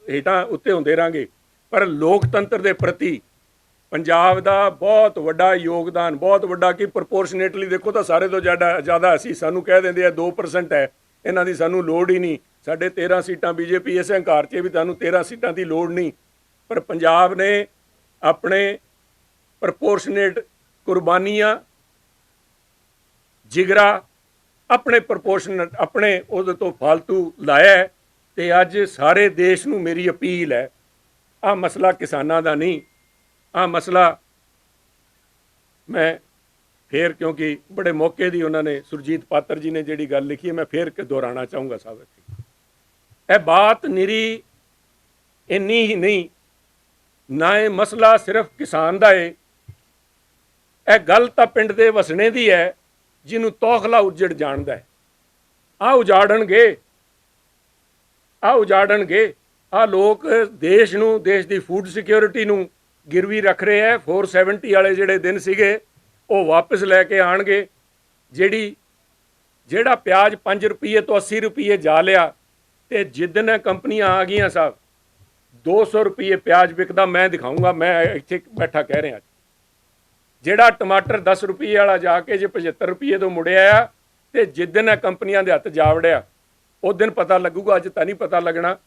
ਹੇਠਾਂ ਉੱਤੇ ਹੁੰਦੇ ਰਾਂਗੇ, ਪਰ ਲੋਕਤੰਤਰ ਦੇ ਪ੍ਰਤੀ ਪੰਜਾਬ ਦਾ ਬਹੁਤ ਵੱਡਾ ਯੋਗਦਾਨ, ਬਹੁਤ ਵੱਡਾ। ਕਿ ਪ੍ਰਪੋਰਸ਼ਨੇਟਲੀ ਦੇਖੋ ਤਾਂ ਸਾਰੇ ਤੋਂ ਜ਼ਿਆਦਾ ਅਸੀਂ ਸਾਨੂੰ ਕਹਿ ਦਿੰਦੇ ਆ 2% ਹੈ, ਇਹਨਾਂ ਦੀ ਸਾਨੂੰ ਲੋੜ ਹੀ ਨਹੀਂ। ਸਾਡੇ 13 ਸੀਟਾਂ BJP ਇਸ ਹੰਕਾਰ 'ਚ ਵੀ ਤੁਹਾਨੂੰ 13 ਸੀਟਾਂ ਦੀ ਲੋੜ ਨਹੀਂ। ਪਰ ਪੰਜਾਬ ਨੇ ਆਪਣੇ ਪ੍ਰਪੋਰਸ਼ਨੇਟ ਕੁਰਬਾਨੀਆਂ, ਜਿਗਰਾ, ਆਪਣੇ ਪ੍ਰਪੋਰਸ਼ਨੇਟ ਆਪਣੇ ਉਹਦੇ ਤੋਂ ਫਾਲਤੂ ਲਾਇਆ। ਤੇ ਅੱਜ ਸਾਰੇ ਦੇਸ਼ ਨੂੰ ਮੇਰੀ ਅਪੀਲ ਹੈ, ਆਹ ਮਸਲਾ ਕਿਸਾਨਾਂ ਦਾ ਨਹੀਂ, ਆਹ ਮਸਲਾ ਮੈਂ ਫੇਰ, ਕਿਉਂਕਿ ਬੜੇ ਮੌਕੇ ਦੀ ਉਹਨਾਂ ਨੇ ਸੁਰਜੀਤ ਪਾਤਰ ਜੀ ਨੇ ਜਿਹੜੀ ਗੱਲ ਲਿਖੀ ਹੈ, ਮੈਂ ਫੇਰ ਦੁਹਰਾਉਣਾ ਚਾਹੂੰਗਾ ਸਾਹਿਬ। ਇਹ ਬਾਤ ਨਿਰੀ ਇੰਨੀ ਹੀ ਨਹੀਂ, ਨਾ ਇਹ ਮਸਲਾ ਸਿਰਫ ਕਿਸਾਨ ਦਾ ਹੈ। ਇਹ ਗੱਲ ਤਾਂ ਪਿੰਡ ਦੇ ਵਸਣੇ ਦੀ ਹੈ ਜਿਹਨੂੰ ਤੌਖਲਾ ਉੱਜੜ ਜਾਣਦਾ ਹੈ। ਆਹ ਉਜਾੜਨਗੇ, ਆਹ ਉਜਾੜਨਗੇ। ਆਹ ਲੋਕ ਦੇਸ਼ ਨੂੰ, ਦੇਸ਼ ਦੀ ਫੂਡ ਸਿਕਿਉਰਿਟੀ ਨੂੰ ਗਿਰਵੀ ਰੱਖ ਰਹੇ ਹੈ। 470 ਵਾਲੇ ਜਿਹੜੇ ਦਿਨ ਸੀਗੇ ਉਹ ਵਾਪਸ ਲੈ ਕੇ ਆਣਗੇ। ਜਿਹੜਾ ਪਿਆਜ਼ 5 ਰੁਪਏ ਤੋਂ 80 ਰੁਪਏ ਜਾ ਲਿਆ, ਤੇ ਜਿੱਦਣ ਕੰਪਨੀਆਂ ਆ ਗਈਆਂ ਸਾਹਿਬ 200 ਰੁਪਏ ਪਿਆਜ਼ ਵਿਕਦਾ, ਮੈਂ ਦਿਖਾਊਂਗਾ। ਮੈਂ ਇੱਥੇ ਬੈਠਾ ਕਹਿ ਰਿਹਾ। ਜਿਹੜਾ ਟਮਾਟਰ 10 ਰੁਪਏ ਵਾਲਾ ਜਾ ਕੇ ਜੇ 75 ਰੁਪਏ ਤੋਂ ਮੁੜਿਆ ਆ, ਤੇ ਜਿੱਦਣ ਕੰਪਨੀਆਂ ਦੇ ਹੱਥ ਜਾ ਵੜਿਆ ਉਸ ਦਿਨ ਪਤਾ ਲੱਗੂਗਾ, ਅੱਜ ਤਾਂ ਨਹੀਂ ਪਤਾ ਲੱਗਣਾ।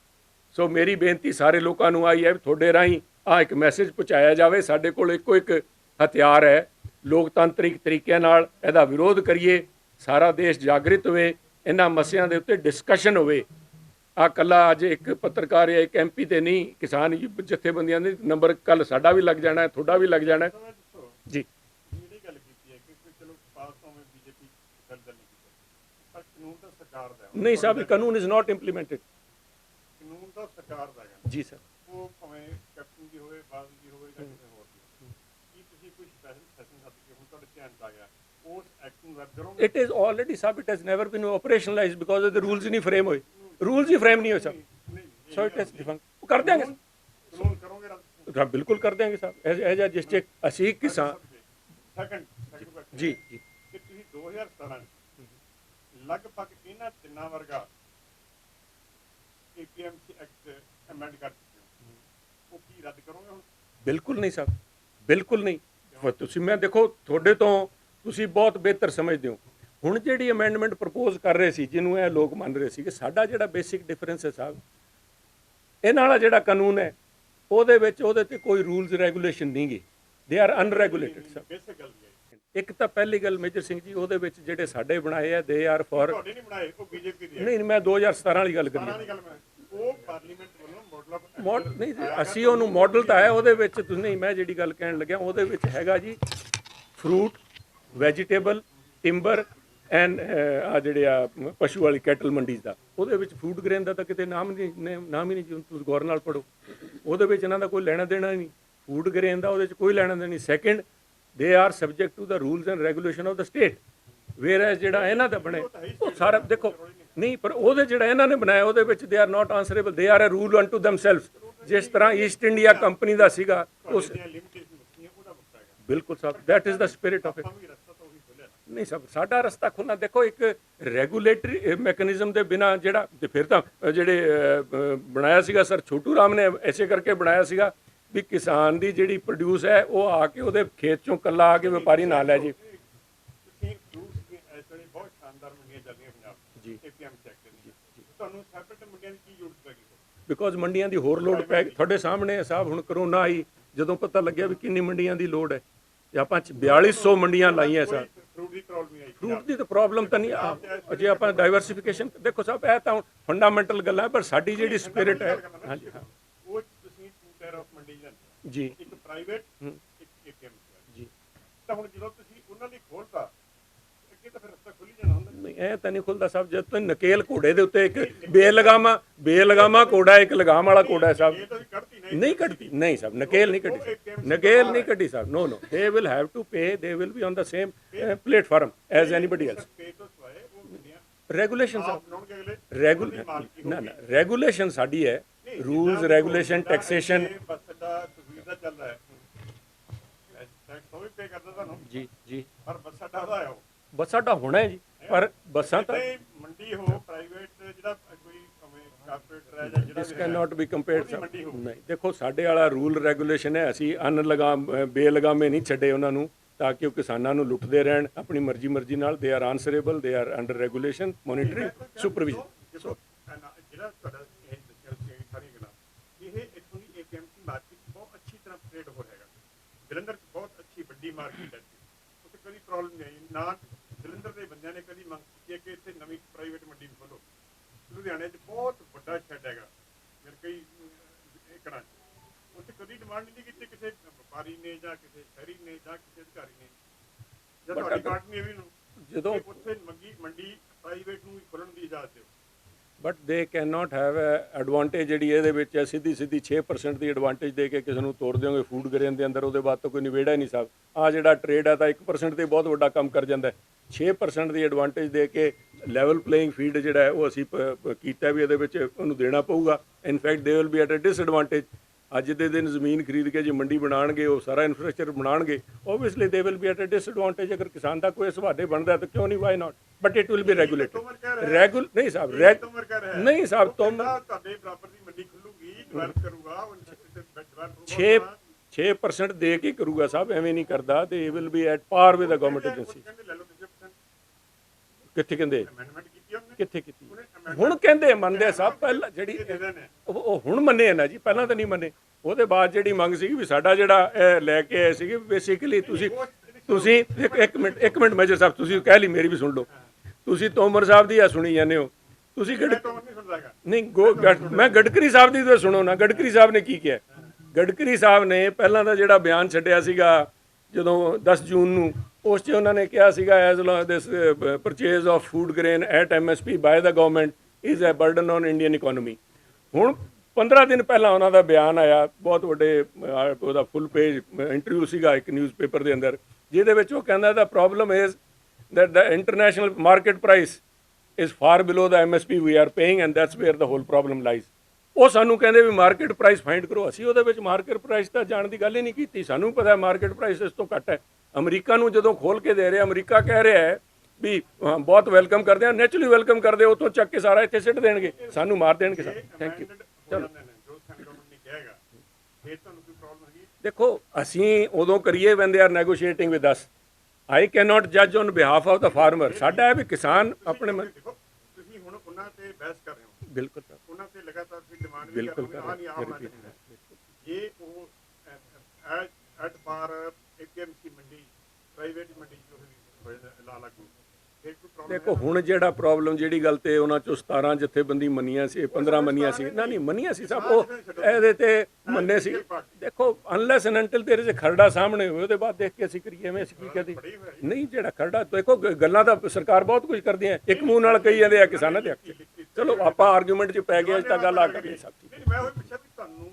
ਸੋ ਮੇਰੀ ਬੇਨਤੀ ਸਾਰੇ ਲੋਕਾਂ ਨੂੰ ਆਈ ਹੈ, ਤੁਹਾਡੇ ਰਾਹੀਂ ਆਹ ਇੱਕ ਮੈਸੇਜ ਪਹੁੰਚਾਇਆ ਜਾਵੇ। ਸਾਡੇ ਕੋਲ ਇੱਕੋ ਇੱਕ ਹਥਿਆਰ ਹੈ, ਲੋਕਤਾਂਤਰਿਕ ਤਰੀਕਿਆਂ ਨਾਲ ਇਹਦਾ ਵਿਰੋਧ ਕਰੀਏ। ਸਾਰਾ ਦੇਸ਼ ਜਾਗਰਿਤ ਹੋਵੇ, ਇਹਨਾਂ ਮਸਲਿਆਂ ਦੇ ਉੱਤੇ ਡਿਸਕਸ਼ਨ ਹੋਵੇ। ਆਹ ਕੱਲਾ ਅੱਜ ਇੱਕ ਪੱਤਰਕਾਰ ਜਾਂ ਇੱਕ MP ਤੇ ਨਹੀਂ, ਕਿਸਾਨ ਜਥੇਬੰਦੀਆਂ ਦੇ ਨੰਬਰ ਕੱਲ ਸਾਡਾ ਵੀ ਲੱਗ ਜਾਣਾ, ਤੁਹਾਡਾ ਵੀ ਲੱਗ ਜਾਣਾ ਜੀ। ਜਿਹੜੀ ਗੱਲ ਕੀਤੀ ਹੈ ਕਿ ਚਲੋ ਪਾਸ ਹੋਵੇ BJP ਗੱਲ ਨਹੀਂ ਕੀਤੀ, ਪਰ ਕਾਨੂੰਨ ਤਾਂ ਸਰਕਾਰ ਦਾ ਹੈ। ਨਹੀਂ ਸਾਹਿਬ, ਕਾਨੂੰਨ ਇਜ਼ ਨਾਟ ਇੰਪਲੀਮੈਂਟਡ। ਕਾਨੂੰਨ ਤਾਂ ਸਰਕਾਰ ਦਾ ਹੈ ਜੀ ਸਰ। ਉਹ ਭਾਵੇਂ ਕੈਪਟਨ ਦੀ ਹੋਵੇ, ਬਾਦਲ ਦੀ ਹੋਵੇ ਜਾਂ ਕਿਸੇ ਹੋਰ ਦੀ। ਕੀ ਤੁਸੀਂ ਕੋਈ ਸਪੈਸ਼ਲ ਸੈਸ਼ਨ ਸੱਦ ਕੇ ਹੁਣ ਤੁਹਾਡੇ ਧਿਆਨ 'ਚ ਆ ਗਿਆ, ਉਸ ਐਕਟ ਨੂੰ ਰੱਦ ਕਰੋਗੇ? It is already sub, it has never been operationalised because of the rules ਹੀ ਨਹੀਂ ਫਰੇਮ ਹੋਏ। ਰੂਲਸ ਹੀ ਫਰੇਮ ਨਹੀਂ ਹੋਏ sir. So it is different. ਉਹ ਕਰ ਦਿਆਂਗੇ, ਕਾਨੂੰਨ ਕਰੋਗੇ ਰੱਦ? ਬਿਲਕੁਲ ਕਰ ਦਿਆਂਗੇ ਸਾਹਿਬ। ਇਹ ਜਿਹਾ ਜਿਸ 'ਚ ਅਸੀਂ ਕਿਸਾਨ ਸੈਕੰਡ ਜੀ ਜੀ ਕਿ ਤੁਸੀਂ 2017 ਲਗਭਗ ਇਹਨਾਂ ਤਿੰਨਾਂ ਵਰਗਾ APMC ਐਕਟ ਅਮੈਂਡ ਕਰ ਚੁੱਕੇ ਹੋ, ਉਹ ਕੀ ਰੱਦ ਕਰੋਗੇ ਹੁਣ? ਬਿਲਕੁਲ ਨਹੀਂ ਸਾਹਿਬ, ਬਿਲਕੁਲ ਨਹੀਂ। ਤੁਸੀਂ ਮੈਂ ਦੇਖੋ ਤੁਹਾਡੇ ਤੋਂ ਤੁਸੀਂ ਬਹੁਤ ਬਿਹਤਰ ਸਮਝਦੇ ਹੋ। ਹੁਣ ਜਿਹੜੀ ਅਮੈਂਡਮੈਂਟ ਪ੍ਰਪੋਜ਼ ਕਰ ਰਹੇ ਸੀ, ਜਿਹਨੂੰ ਇਹ ਲੋਕ ਮੰਨ ਰਹੇ ਸੀ ਕਿ ਸਾਡਾ ਜਿਹੜਾ ਬੇਸਿਕ ਡਿਫਰੈਂਸ ਹੈ ਸਾਹਿਬ, ਇਹਨਾਂ ਵਾਲਾ ਜਿਹੜਾ ਕਾਨੂੰਨ ਹੈ ਉਹਦੇ ਵਿੱਚ ਉਹਦੇ ਤੇ ਕੋਈ ਰੂਲਸ ਰੈਗੂਲੇਸ਼ਨ ਨਹੀਂ ਗੇ, ਦੇ ਆਰ ਅਨਰੈਗੂਲੇਟਡ ਸਰ। ਬੇਸਿਕ ਗੱਲ ਹੈ। ਇੱਕ ਤਾਂ ਪਹਿਲੀ ਗੱਲ ਮੇਜਰ ਸਿੰਘ ਜੀ, ਉਹਦੇ ਵਿੱਚ ਜਿਹੜੇ ਸਾਡੇ ਬਣਾਏ ਆ ਦੇ ਆਰ ਫॉर ਤੁਹਾਡੇ ਨਹੀਂ ਬਣਾਏ, ਉਹ ਬੀਜੇਪੀ ਦੇ ਨਹੀਂ ਮੈਂ 2017 ਵਾਲੀ ਗੱਲ ਕਰੀ ਸਾਰਾ ਨਹੀਂ ਗੱਲ ਮੈਂ ਉਹ ਪਾਰਲੀਮੈਂਟ ਵੱਲੋਂ ਮਾਡਲ ਮੋਡਲ ਨਹੀਂ ਜੀ, ਅਸੀਂ ਉਹਨੂੰ ਮਾਡਲ ਤਾਂ ਹੈ ਉਹਦੇ ਵਿੱਚ ਤੁਸੀਂ ਨਹੀਂ, ਮੈਂ ਜਿਹੜੀ ਗੱਲ ਕਹਿਣ ਲੱਗਿਆ ਉਹਦੇ ਵਿੱਚ ਹੈਗਾ ਜੀ ਫਰੂਟ, ਵੈਜੀਟੇਬਲ, ਟਿੰਬਰ ਐਂਡ ਆ ਜਿਹੜੇ ਆ ਪਸ਼ੂ ਵਾਲੀ ਕੈਟਲ ਮੰਡੀਜ਼ ਦਾ, ਉਹਦੇ ਵਿੱਚ ਫੂਡ ਗ੍ਰੇਨ ਦਾ ਤਾਂ ਕਿਤੇ ਨਾਮ ਹੀ ਨਹੀਂ ਜੀ, ਤੁਸੀਂ ਗੌਰ ਨਾਲ ਪੜੋ, ਉਹਦੇ ਵਿੱਚ ਇਹਨਾਂ ਦਾ ਕੋਈ ਲੈਣਾ ਦੇਣਾ ਨਹੀਂ, ਫੂਡ ਗ੍ਰੇਨ ਦਾ ਉਹਦੇ ਵਿੱਚ ਕੋਈ ਲੈਣਾ ਦੇਣਾ ਨਹੀਂ। Second, they are subject to the rules and regulation of the state, where ਜਿਹੜਾ ਇਹਨਾਂ ਦਾ ਬਣੇ ਉਹ ਸਾਰਾ ਦੇਖੋ ਨਹੀਂ, ਪਰ ਉਹਦੇ ਜਿਹੜਾ ਇਹਨਾਂ ਨੇ ਬਣਾਇਆ ਉਹਦੇ ਵਿੱਚ they are not answerable, they are a rule unto themselves, ਜਿਸ ਤਰ੍ਹਾਂ ਈਸਟ ਇੰਡੀਆ ਕੰਪਨੀ ਦਾ ਸੀਗਾ ਉਸ ਲਿਮਿਟੇਸ਼ਨ ਰੱਖੀਆਂ, ਉਹਦਾ ਵੱਖਰਾ ਹੈਗਾ। ਬਿਲਕੁਲ ਸਾਹਿਬ, that is the spirit of it. ਆਪਾਂ ਵੀ ਰਸਤਾ ਤਾਂ ਉਹੀ ਖੋਲਿਆ ਨਾ। ਨਹੀਂ ਸਭ ਸਾਡਾ ਰਸਤਾ ਖੁੱਲ੍ਹਾ, ਦੇਖੋ ਇੱਕ ਰੈਗੂਲੇਟਰੀ ਮੈਕੈਨਿਜ਼ਮ ਦੇ ਬਿਨਾ ਜਿਹੜਾ ਤੇ ਫਿਰ ਤਾਂ ਜਿਹੜੇ ਬਣਾਇਆ ਸੀਗਾ ਸਰ ਛੋਟੂ ਰਾਮ ਨੇ ਐਸੇ ਕਰਕੇ ਬਣਾਇਆ ਸੀਗਾ ਵੀ ਕਿਸਾਨ ਦੀ ਜਿਹੜੀ ਪ੍ਰੋਡਿਊਸ ਹੈ ਉਹ ਆ ਕੇ ਉਹਦੇ ਖੇਤ ਚੋਂ ਕੱਲਾ ਆ ਕੇ ਵਪਾਰੀ ਨਾ ਲੈ ਜੀ। ਤੁਸੀਂ ਫਰੂਟਸ ਦੀ ਇਸ ਵੇਲੇ ਬਹੁਤ ਸ਼ਾਨਦਾਰ ਮੰਡੀਆਂ ਚੱਲਦੀਆਂ ਪੰਜਾਬ ਜੀ। ਏਪੀਐਮ ਸੈਕਟਰ ਦੀ, ਤੁਹਾਨੂੰ ਸੈਪਰੇਟ ਮੰਡੀਆਂ ਦੀ ਕੀ ਜ਼ਰੂਰਤ ਪੈ ਗਈ? ਬਿਕੋਜ਼ ਮੰਡੀਆਂ ਦੀ ਹੋਰ ਲੋਡ ਪੈ ਗਈ, ਤੁਹਾਡੇ ਸਾਹਮਣੇ ਸਾਹਿਬ ਹੁਣ ਕਰੋਨਾ ਆਈ ਜਦੋਂ ਪਤਾ ਲੱਗਿਆ ਵੀ ਕਿੰਨੀ ਮੰਡੀਆਂ ਦੀ ਲੋਡ ਹੈ ਤੇ ਆਪਾਂ 4200 ਮੰਡੀਆਂ ਲਾਈਆਂ ਸਰ। ਫਰੂਟ ਦੀ ਪ੍ਰੋਬਲਮ ਨਹੀਂ ਆਈ ਫਰੂਟ ਦੀ ਤਾਂ ਪ੍ਰੋਬਲਮ ਤਾਂ ਨਹੀਂ ਅਜੇ ਆਪਾਂ ਡਾਈਵਰਸਿਫਿਕੇਸ਼ਨ ਦੇਖੋ ਸਾਹਿਬ ਇਹ ਤਾਂ ਫੰਡਾਮੈਂਟਲ ਗੱਲਾਂ ਹੈ, ਪਰ ਸਾਡੀ ਜਿਹੜੀ ਸਪਿਰਿਟ ਹੈ ਹਾਂਜੀ ਹਾਂ ਉਹ ਤੁਸੀਂ ਟੂ ਟਾਇਰ ਆਫ ਮੰਡੀ ਜਾਂਦੇ, ਜੀ ਇੱਕ ਪ੍ਰਾਈਵੇਟ ਇੱਕ ਏਪੀਐਮ ਜੀ। ਤਾਂ ਹੁਣ ਜਦੋਂ ਤੁਸੀਂ ਉਹਨਾਂ ਲਈ ਖੋਲਤਾ ਅੱਗੇ ਤਾਂ ਫਿਰ ਰਸਤਾ ਖੁੱਲੀ ਜਾਣਾ ਹੁੰਦਾ। ਨਹੀਂ ਇਹ ਤਾਂ ਨਹੀਂ ਖੁੱਲਦਾ ਸਾਹਿਬ, ਜਦ ਤੋਂ ਨਕੇਲ ਘੋੜੇ ਦੇ ਉੱਤੇ ਇੱਕ ਬੇਲਗਾਮਾ ਘੋੜਾ, ਇੱਕ ਲਗਾਮ ਵਾਲਾ ਘੋੜਾ ਹੈ ਸਾਹਿਬ। ਇਹ ਤਾਂ ਕੱਢਤੀ ਨਹੀਂ ਨਹੀਂ ਕੱਢਦੀ ਨਹੀਂ ਸਾਹਿਬ, ਨਕੇਲ ਨਹੀਂ ਕੱਢੀ, ਨਕੇਲ ਨਹੀਂ ਕੱਢੀ ਸਾਹਿਬ, ਨੋ they will have to pay, they will be on the same platform as anybody else. Pay ਤੋਂ ਸਵਾਏ ਉਹ ਮੰਡੀਆਂ ਰੈਗੂਲੇਸ਼ਨ ਆਪ ਸਾਹਿਬ, ਬਣਾਉਣਗੇ ਅਗਲੇ ਨਾ ਰੈਗੂਲੇਸ਼ਨ ਸਾਡੀ ਹੈ, ਰੂਲਸ ਰੈਗੂਲੇਸ਼ਨ ਟੈਕਸੇਸ਼ਨ ਬਸ ਦਾ ਤਸਵੀਰ ਦਾ ਚੱਲ ਰਿਹਾ ਹੈ, ਟੈਕਸ ਉਹ ਵੀ ਪੇ ਕਰਦਾ ਤੁਹਾਨੂੰ, ਜੀ ਜੀ। ਪਰ ਬੱਸ ਅੱਡਾ ਉਹਦਾ ਹੈ ਉਹ ਬੱਸ ਸਾਡਾ ਹੋਣਾ ਹੈ ਜੀ, ਪਰ ਬੱਸਾਂ ਤਾਂ ਤੇ ਮੰਡੀ ਹੋ ਪ੍ਰਾਈਵੇਟ ਜਿਹੜਾ ਕੋਈ ਕਾਰਪੋਰੇਟਰ ਹੈ ਜਾਂ ਜਿਹੜਾ ਦਿਸ ਕੈਨ ਨਾਟ ਬੀ ਕੰਪੇਅਰਡ ਉਹਦੀ ਮੰਡੀ ਹੋਊ। ਨਹੀਂ ਦੇਖੋ ਸਾਡੇ ਵਾਲਾ ਰੂਲ ਰੈਗੂਲੇਸ਼ਨ ਹੈ, ਅਸੀਂ ਬੇਲਗਾਮੇ ਨਹੀਂ ਛੱਡੇ ਉਹਨਾਂ ਨੂੰ ਤਾਂ ਕਿ ਉਹ ਕਿਸਾਨਾਂ ਨੂੰ ਲੁੱਟਦੇ ਰਹਿਣ ਆਪਣੀ ਮਰਜ਼ੀ ਨਾਲ। They are answerable, they R under regulation, monitoring, supervision. ਦੇਖੋ ਜਿਹੜਾ ਤੁਹਾਡਾ ਇਹ ਦੱਸਿਆ ਸੀ ਸਾਰੀਆਂ ਗੱਲਾਂ, ਇਹ ਇੱਥੋਂ ਦੀ ਏਪੀਐਮਸੀ ਮਾਰਕੀਟ ਬਹੁਤ ਅੱਛੀ ਤਰ੍ਹਾਂ ਟ੍ਰੇਡ ਹੋ ਰਿਹਾ ਹੈਗਾ। ਜਲੰਧਰ 'ਚ ਬਹੁਤ ਅੱਛੀ ਵੱਡੀ ਮਾਰਕੀਟ ਹੈ, ਉੱਥੇ ਕਦੀ ਪ੍ਰੋਬਲਮ ਨਹੀਂ ਆਈ ਨਾ। ਜਲੰਧਰ ਦੇ ਬੰਦਿਆਂ ਨੇ ਕਦੀ ਮੰਗ ਕੀਤੀ ਹੈ ਕਿ ਇੱਥੇ ਨਵੀਂ ਪ੍ਰਾਈਵੇਟ ਮੰਡੀ ਖੋਲ੍ਹੋ। ਲੁਧਿਆਣੇ 'ਚ ਬਹੁਤ ਵੱਡਾ ਸ਼ੈੱਡ ਹੈਗਾ ਮੇਰੇ ਕਈ ਏਕੜਾਂ 'ਚ, ਉੱਥੇ ਕਦੀ ਡਿਮਾਂਡ ਨਹੀਂ ਕੀਤੀ ਕਿਸੇ ਵਪਾਰੀ ਨੇ ਜਾਂ ਕਿਸੇ ਸ਼ਹਿਰੀ ਨੇ ਜਾਂ ਕਿਸੇ ਅਧਿਕਾਰੀ ਨੇ ਜਾਂ ਤੁਹਾਡੀ ਪਾਰਟੀ ਨੇ ਵੀ ਜਦੋਂ ਉੱਥੇ ਮੰਡੀ ਪ੍ਰਾਈਵੇਟ ਨੂੰ ਵੀ ਖੋਲ੍ਹਣ ਦੀ ਇਜਾਜ਼ਤ ਦਿਓ। But they can not have advantage ਜਿਹੜੀ ਇਹਦੇ ਵਿੱਚ ਹੈ, ਸਿੱਧੀ 6% ਦੀ ਐਡਵਾਂਟੇਜ ਦੇ ਕੇ ਕਿਸੇ ਨੂੰ ਤੋੜ ਦਿਓਗੇ ਫੂਡ ਗ੍ਰੇਨ ਦੇ ਅੰਦਰ, ਉਹਦੇ ਬਾਅਦ ਤਾਂ ਕੋਈ ਨਿਬੇੜਾ ਹੀ ਨਹੀਂ ਸਾਹਿਬ। ਆ ਜਿਹੜਾ ਟ੍ਰੇਡ ਹੈ ਤਾਂ 1% ਤੇ ਬਹੁਤ ਵੱਡਾ ਕੰਮ ਕਰ ਜਾਂਦਾ ਹੈ। 6% ਦੀ ਐਡਵਾਂਟੇਜ ਦੇ ਕੇ ਲੈਵਲ ਪਲੇਇੰਗ ਫੀਲਡ ਜਿਹੜਾ ਹੈ ਉਹ ਅਸੀਂ ਕੀਤਾ ਵੀ ਇਹਦੇ ਵਿੱਚ ਉਹਨੂੰ ਦੇਣਾ ਪਊਗਾ। In fact they will be at a disadvantage. ਅੱਜ ਦੇ ਦਿਨ ਜ਼ਮੀਨ ਖਰੀਦ ਕੇ ਜੇ ਮੰਡੀ ਬਣਾਉਣਗੇ, ਉਹ ਸਾਰਾ ਇਨਫਰਾਸਟ੍ਰਕਚਰ ਬਣਾਉਣਗੇ, obviously they will be at a disadvantage. ਅਗਰ ਕਿਸਾਨ ਦਾ ਕੋਈ ਸਵਾਦੇ ਬਣਦਾ ਤਾਂ ਕਿਉਂ ਨਹੀਂ, why not, but it will be regulated. ਨਹੀਂ ਸਾਹਿਬ, ਨਹੀਂ ਸਾਹਿਬ, ਤੁਹਾਡੇ ਬਰਾਬਰ ਦੀ ਮੰਡੀ ਖੁੱਲੂਗੀ, ਡਿਵੈਲਪ ਕਰੂਗਾ, 6% ਦੇ ਕੇ ਕਰੂਗਾ ਸਾਹਿਬ, ਐਵੇਂ ਨਹੀਂ ਕਰਦਾ। ਦੇ ਵਿਲ ਬੀ ਐਟ ਪਾਰ ਵਿਦ ਦ ਗਵਰਨਮੈਂਟ ਏਜੰਸੀ। ਕਿੱਥੇ ਕਹਿੰਦੇ, ਕਿੱਥੇ ਕੀਤੀ? ਹੁਣ ਕਹਿੰਦੇ ਮੰਨਦੇ ਸਾਹਿਬ, ਪਹਿਲਾਂ ਜਿਹੜੀ ਉਹ ਹੁਣ ਮੰਨੇ ਨਾ ਜੀ, ਪਹਿਲਾਂ ਤਾਂ ਨਹੀਂ ਮੰਨੇ। ਉਹਦੇ ਬਾਅਦ ਜਿਹੜੀ ਮੰਗ ਸੀ ਵੀ ਸਾਡਾ ਜਿਹੜਾ ਇਹ ਲੈ ਕੇ ਆਏ ਸੀਗੇ ਬੇਸਿਕਲੀ ਤੁਸੀਂ ਇੱਕ ਮਿੰਟ ਮੇਜਰ ਸਾਹਿਬ, ਤੁਸੀਂ ਕਹਿ ਲਈ, ਮੇਰੀ ਵੀ ਸੁਣ ਲਓ। ਤੁਸੀਂ ਤੋਮਰ ਸਾਹਿਬ ਦੀ ਆ ਸੁਣੀ ਜਾਂਦੇ ਹੋ, ਤੁਸੀਂ ਨਹੀਂ ਮੈਂ ਗਡਕਰੀ ਸਾਹਿਬ ਦੀ ਤਾਂ ਸੁਣੋ ਨਾ। ਗਡਕਰੀ ਸਾਹਿਬ ਨੇ ਕੀ ਕਿਹਾ? ਗਡਕਰੀ ਸਾਹਿਬ ਨੇ ਪਹਿਲਾਂ ਦਾ ਜਿਹੜਾ ਬਿਆਨ ਛੱਡਿਆ ਸੀਗਾ ਜਦੋਂ 10 ਜੂਨ ਨੂੰ, ਉਸ 'ਚ ਉਹਨਾਂ ਨੇ ਕਿਹਾ ਸੀਗਾ as long this purchase of food grain at MSP by the government is a burden on Indian economy. ਹੁਣ 15 ਦਿਨ ਪਹਿਲਾਂ ਉਹਨਾਂ ਦਾ ਬਿਆਨ ਆਇਆ, ਬਹੁਤ ਵੱਡੇ ਉਹਦਾ ਫੁੱਲ ਪੇਜ ਇੰਟਰਵਿਊ ਸੀਗਾ ਇੱਕ ਨਿਊਜ਼ਪੇਪਰ ਦੇ ਅੰਦਰ, ਜਿਹਦੇ ਵਿੱਚ ਉਹ ਕਹਿੰਦਾ ਦਾ problem is that the international market price is far below the MSP we are paying and that's where the whole problem lies। ਉਹ ਸਾਨੂੰ ਕਹਿੰਦੇ ਵੀ ਮਾਰਕੀਟ ਪ੍ਰਾਈਸ ਫਾਈਂਡ ਕਰੋ। ਅਸੀਂ ਉਹਦੇ ਵਿੱਚ ਮਾਰਕੀਟ ਪ੍ਰਾਈਸ ਤਾਂ ਜਾਣ ਦੀ ਗੱਲ ਹੀ ਨਹੀਂ ਕੀਤੀ। ਸਾਨੂੰ ਪਤਾ ਹੈ ਮਾਰਕੀਟ ਪ੍ਰਾਈਸ ਇਸ ਤੋਂ ਘੱਟ ਹੈ। ਅਮਰੀਕਾ ਨੂੰ ਜਦੋਂ ਖੋਲ ਕੇ ਦੇ ਰਿਹਾ, ਅਮਰੀਕਾ ਕਹਿ ਰਿਹਾ ਹੈ ਵੀ ਬਹੁਤ ਵੈਲਕਮ ਕਰਦੇ ਆ, ਨੈਚੁਰਲੀ ਵੈਲਕਮ ਕਰਦੇ, ਉੱਥੋਂ ਚੱਕ ਕੇ ਸਾਰਾ ਇੱਥੇ ਸਿੱਟ ਦੇਣਗੇ, ਸਾਨੂੰ ਮਾਰ ਦੇਣਗੇ ਸਰ। Thank you. ਚਲੋ ਦੇਖੋ, ਅਸੀਂ ਉਦੋਂ ਕਰੀਏ when they are negotiating with us। I cannot judge on behalf of the farmer। ਸਾਡਾ ਹੈ ਵੀ ਕਿਸਾਨ ਆਪਣੇ ਤੁਸੀਂ ਹੁਣ ਉਹਨਾਂ ਤੇ ਬਹਿਸ ਕਰ ਰਹੇ ਹੋ। ਬਿਲਕੁਲ ਸਰ, ਉਹਨਾਂ ਤੇ ਲਗਾਤਾਰ ਤੁਸੀਂ ਡਿਮਾਂਡ ਵੀ ਕਰ ਰਹੇ ਹੋ ਜੇ ਉਹ ਐਟ ਪਾਰ APMC ਮੰਡੀ ਪ੍ਰਾਈਵੇਟ ਮੰਡੀ ਚ ਉਹ ਲਾ ਲਾਗੂ ਫਿਰ ਕੋਈ ਪ੍ਰੋਬਲਮ ਦੇਖੋ ਹੁਣ ਜਿਹੜਾ ਪ੍ਰੋਬਲਮ ਜਿਹੜੀ ਗੱਲ ਤੇ ਉਹਨਾਂ ਚੋਂ 17 ਜਥੇਬੰਦੀ ਮੰਨੀਆਂ ਸੀ 15 ਮੰਨੀਆਂ ਸੀ ਨਾ ਨਹੀਂ ਮੰਨੀਆਂ ਸੀ ਸਭ ਉਹ ਇਹਦੇ ਤੇ ਮੰਨੇ ਸੀ। ਦੇਖੋ ਅਨਲੈਸ ਐਂਡ ਅੰਟਿਲ ਤੇਰੇ ਜੇ ਖਰੜਾ ਸਾਹਮਣੇ ਹੋਵੇ ਉਹਦੇ ਬਾਅਦ ਦੇਖ ਕੇ ਅਸੀਂ ਕਰੀਏ ਐਵੇਂ ਅਸੀਂ ਕੀ ਕਹਦੇ ਨਹੀਂ ਜਿਹੜਾ ਖਰੜਾ ਦੇਖੋ ਗੱਲਾਂ ਤਾਂ ਸਰਕਾਰ ਬਹੁਤ ਕੁਝ ਕਰਦੀ ਹੈ ਇੱਕ ਮੂੰਹ ਨਾਲ ਕਹੀ ਜਾਂਦੇ ਆ ਕਿਸਾਨਾਂ ਦੇ ਹੱਕ 'ਚ। ਚਲੋ ਆਪਾਂ ਆਰਗੂਮੈਂਟ 'ਚ ਪੈ ਗਏ ਅੱਜ ਤਾਂ ਗੱਲ ਆ ਕਰਨੀ ਸਭ ਨਹੀਂ ਮੈਂ ਉਹ ਪੁੱਛਿਆ ਵੀ ਤੁਹਾਨੂੰ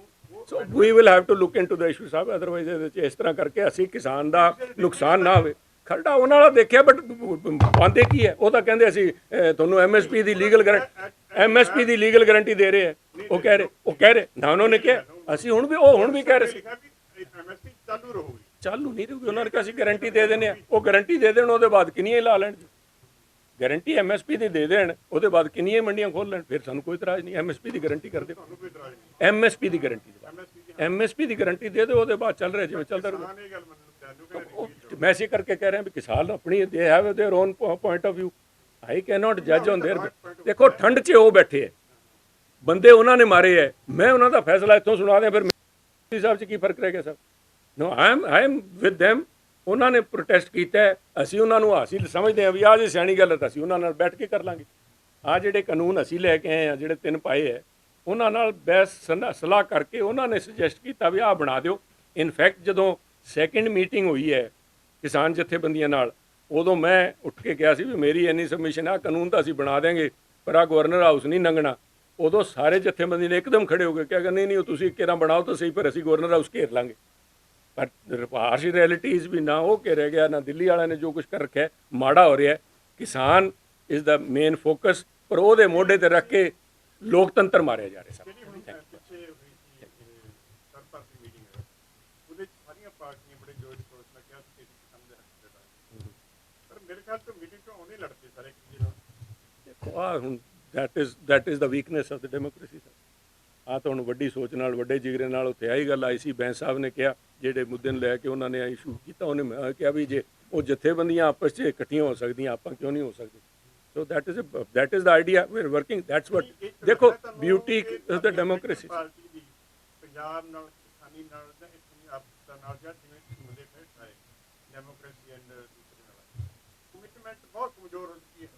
so we will have to look into the issue ਸਾਹਿਬ ਅਦਰਵਾਈਜ਼ ਇਹਦੇ 'ਚ ਇਸ ਤਰ੍ਹਾਂ ਕਰਕੇ ਅਸੀਂ ਕਿਸਾਨ ਦਾ ਨੁਕਸਾਨ ਨਾ ਹੋਵੇ। ਖਰੜਾ ਉਹਨਾਂ ਵਾਲਾ ਦੇਖਿਆ ਬਟ ਪਾਉਂਦੇ ਕੀ ਹੈ ਉਹ ਤਾਂ ਕਹਿੰਦੇ ਅਸੀਂ ਤੁਹਾਨੂੰ ਐਮਐਸਪੀ ਦੀ ਲੀਗਲ ਗਾਰੰਟੀ ਦੇ ਰਹੇ ਹੈ ਉਹ ਕਹਿ ਰਹੇ ਨਾ ਉਹਨਾਂ ਨੇ ਕਿਹਾ ਅਸੀਂ ਹੁਣ ਵੀ ਕਹਿ ਰਹੇ ਸੀ ਐਮਐਸਪੀ ਚਾਲੂ ਰਹੂਗੀ ਚਾਲੂ ਨਹੀਂ ਰਹੂਗੀ ਉਹਨਾਂ ਨੇ ਕਿਹਾ ਅਸੀਂ ਗਾਰੰਟੀ ਦੇ ਦਿੰਦੇ ਆ ਉਹ ਗਾਰੰਟੀ ਦੇ ਦੇਣ ਉਹਦੇ ਬਾਅਦ ਕਿੰਨੀਆਂ ਲਾ ਲੈਣ ਜੀ ਗਾਰੰਟੀ ਐਮਐਸਪੀ ਦੀ ਦੇ ਦੇਣ ਉਹਦੇ ਬਾਅਦ ਕਿੰਨੀਆਂ ਮੰਡੀਆਂ ਖੋਲ ਲੈਣ ਫਿਰ ਸਾਨੂੰ ਕੋਈ ਇਤਰਾਜ਼ ਨਹੀਂ ਐਮਐਸਪੀ ਦੀ ਗਾਰੰਟੀ ਕਰ ਦਿਓ ਐਮਐਸਪੀ ਦੀ ਗਾਰੰਟੀ ਦੇ ਦਿਓ ਉਹਦੇ ਬਾਅਦ ਚੱਲ ਰਿਹਾ ਜਿਵੇਂ ਚੱਲਦਾ ਰਹੂਗਾ। ਇਹ ਗੱਲ ਮੰਨਣ ਨੂੰ ਤਿਆਰ ਮੈਂ ਇਸੇ ਕਰਕੇ ਕਹਿ ਰਿਹਾ ਵੀ ਕਿਸਾਨ ਆਪਣੀ they have their own point of view I can not ਜੱਜ ਔਨ देयर ਦੇਖੋ ਠੰਡ 'ਚ ਉਹ ਬੈਠੇ ਹੈ ਬੰਦੇ ਉਹਨਾਂ ਨੇ ਮਾਰੇ ਹੈ ਮੈਂ ਉਹਨਾਂ ਦਾ ਫੈਸਲਾ ਇੱਥੋਂ ਸੁਣਾ ਦਿਆਂ ਫਿਰ ਮੇਰੇ ਹਿਸਾਬ 'ਚ ਕੀ ਫਰਕ ਰਹਿ ਗਿਆ sir no I am with them ਉਹਨਾਂ ਨੇ ਪ੍ਰੋਟੈਸਟ ਕੀਤਾ ਅਸੀਂ ਉਹਨਾਂ ਨੂੰ ਹਾਸਿਲ ਸਮਝਦੇ ਹਾਂ ਵੀ ਆਹ ਜੇ ਸਿਆਣੀ ਗੱਲ ਹੈ ਤਾਂ ਅਸੀਂ ਉਹਨਾਂ ਨਾਲ ਬੈਠ ਕੇ ਕਰ ਲਾਂਗੇ। ਆਹ ਜਿਹੜੇ ਕਾਨੂੰਨ ਅਸੀਂ ਲੈ ਕੇ ਆਏ ਆ ਜਿਹੜੇ 3 ਪਾਏ ਹੈ ਉਹਨਾਂ ਨਾਲ ਬਹਿਸ ਸਲਾਹ ਕਰਕੇ ਉਹਨਾਂ ਨੇ ਸੁਜੈਸਟ ਕੀਤਾ ਵੀ ਆਹ ਬਣਾ ਦਿਓ। ਇਨਫੈਕਟ ਜਦੋਂ ਸੈਕਿੰਡ ਮੀਟਿੰਗ ਹੋਈ ਹੈ ਕਿਸਾਨ ਜਥੇਬੰਦੀਆਂ ਨਾਲ ਉਦੋਂ ਮੈਂ ਉੱਠ ਕੇ ਕਿਹਾ ਸੀ ਵੀ ਮੇਰੀ ਇੰਨੀ ਸਬਮਿਸ਼ਨ ਆ ਕਾਨੂੰਨ ਤਾਂ ਅਸੀਂ ਬਣਾ ਦੇਂਗੇ ਪਰ ਆ ਗਵਰਨਰ ਹਾਊਸ ਨਹੀਂ ਲੰਘਣਾ। ਉਦੋਂ ਸਾਰੇ ਜਥੇਬੰਦੀ ਨੇ ਇੱਕਦਮ ਖੜੇ ਹੋ ਕੇ ਕਿਹਾ ਨਹੀਂ ਉਹ ਤੁਸੀਂ ਕਿਹੜਾ ਬਣਾਓ ਤਾਂ ਸਹੀ ਪਰ ਅਸੀਂ ਗਵਰਨਰ ਹਾਊਸ ਘੇਰ ਲਾਂਗੇ। ਪਰ ਹਾਰਸ਼ ਰਿਐਲਿਟੀਜ਼ ਵੀ ਨਾ ਉਹ ਘੇਰਿਆ ਗਿਆ ਨਾ ਦਿੱਲੀ ਵਾਲਿਆਂ ਨੇ ਜੋ ਕੁਝ ਕਰ ਰੱਖਿਆ ਮਾੜਾ ਹੋ ਰਿਹਾ। ਕਿਸਾਨ ਇਜ਼ ਦਾ ਮੇਨ ਫੋਕਸ ਪਰ ਉਹਦੇ ਮੋਢੇ ਤੇ ਰੱਖ ਕੇ ਲੋਕਤੰਤਰ ਮਾਰਿਆ ਜਾ ਰਿਹਾ ਸਭ। ਪਿੱਛੇ ਹੋਈ ਸੀ ਸਰਪੰਚ ਮੀਟਿੰਗ ਉਹਦੇ ਚ ਸਾਰੀਆਂ ਪਾਰਟੀਆਂ ਬੜੇ ਜੋਸ਼ ਖਰੋਸ਼ ਨਾਲ ਕਿਹਾ ਸੀ ਕਿਸਾਨ ਦੇ ਹੱਕ ਦੇ ਨਾਲ ਪਰ ਮੇਰੇ ਖਿਆਲ ਤੋਂ ਮੀਟਿੰਗ ਤੋਂ ਆਉਣੇ ਲੜਦੇ ਸਾਰੇ ਇੱਕ ਦੂਜੇ ਨਾਲ। ਦੇਖੋ ਆ ਹੁਣ that is the weakness of the democracy sir। ਆ ਤਾਂ ਹੁਣ ਵੱਡੀ ਸੋਚ ਨਾਲ ਵੱਡੇ ਜਿਗਰੇ ਨਾਲ ਉੱਥੇ ਆਈ ਗੱਲ ਆਈ ਸੀ ਬੈਂਸ ਸਾਹਿਬ ਨੇ ਕਿਹਾ ਜਿਹੜੇ ਮੁੱਦੇ ਨੂੰ ਲੈ ਕੇ ਉਹਨਾਂ ਨੇ ਇਸ਼ੂ ਕੀਤਾ ਉਹਨੇ ਕਿਹਾ ਵੀ ਜੇ ਉਹ ਜਥੇਬੰਦੀਆਂ ਆਪਸ 'ਚ ਇਕੱਠੀਆਂ ਹੋ ਸਕਦੀਆਂ ਆਪਾਂ ਕਿਉਂ ਨਹੀਂ ਹੋ ਸਕਦੇ। ਸੋ that is the idea we are working that's what ਦੇਖੋ beauty is the democracy party ਦੀ ਪੰਜਾਬ ਨਾਲ ਕਿਸਾਨੀ ਨਾਲ ਜਾਂ ਇਤਨੀ ਆਪਸਤਾ ਨਾਲ ਜਾਂ ਜਿਵੇਂ ਮੁੱਦੇ ਫੇਟ ਆਏ ਡੈਮੋਕ੍ਰੇਸੀ ਐਂਡ ਦੂਸਰੇ ਨਾਲ ਕਮਿਟਮੈਂਟ ਬਹੁਤ ਕਮਜ਼ੋਰ ਹੋ ਚੁੱਕੀ ਹੈ।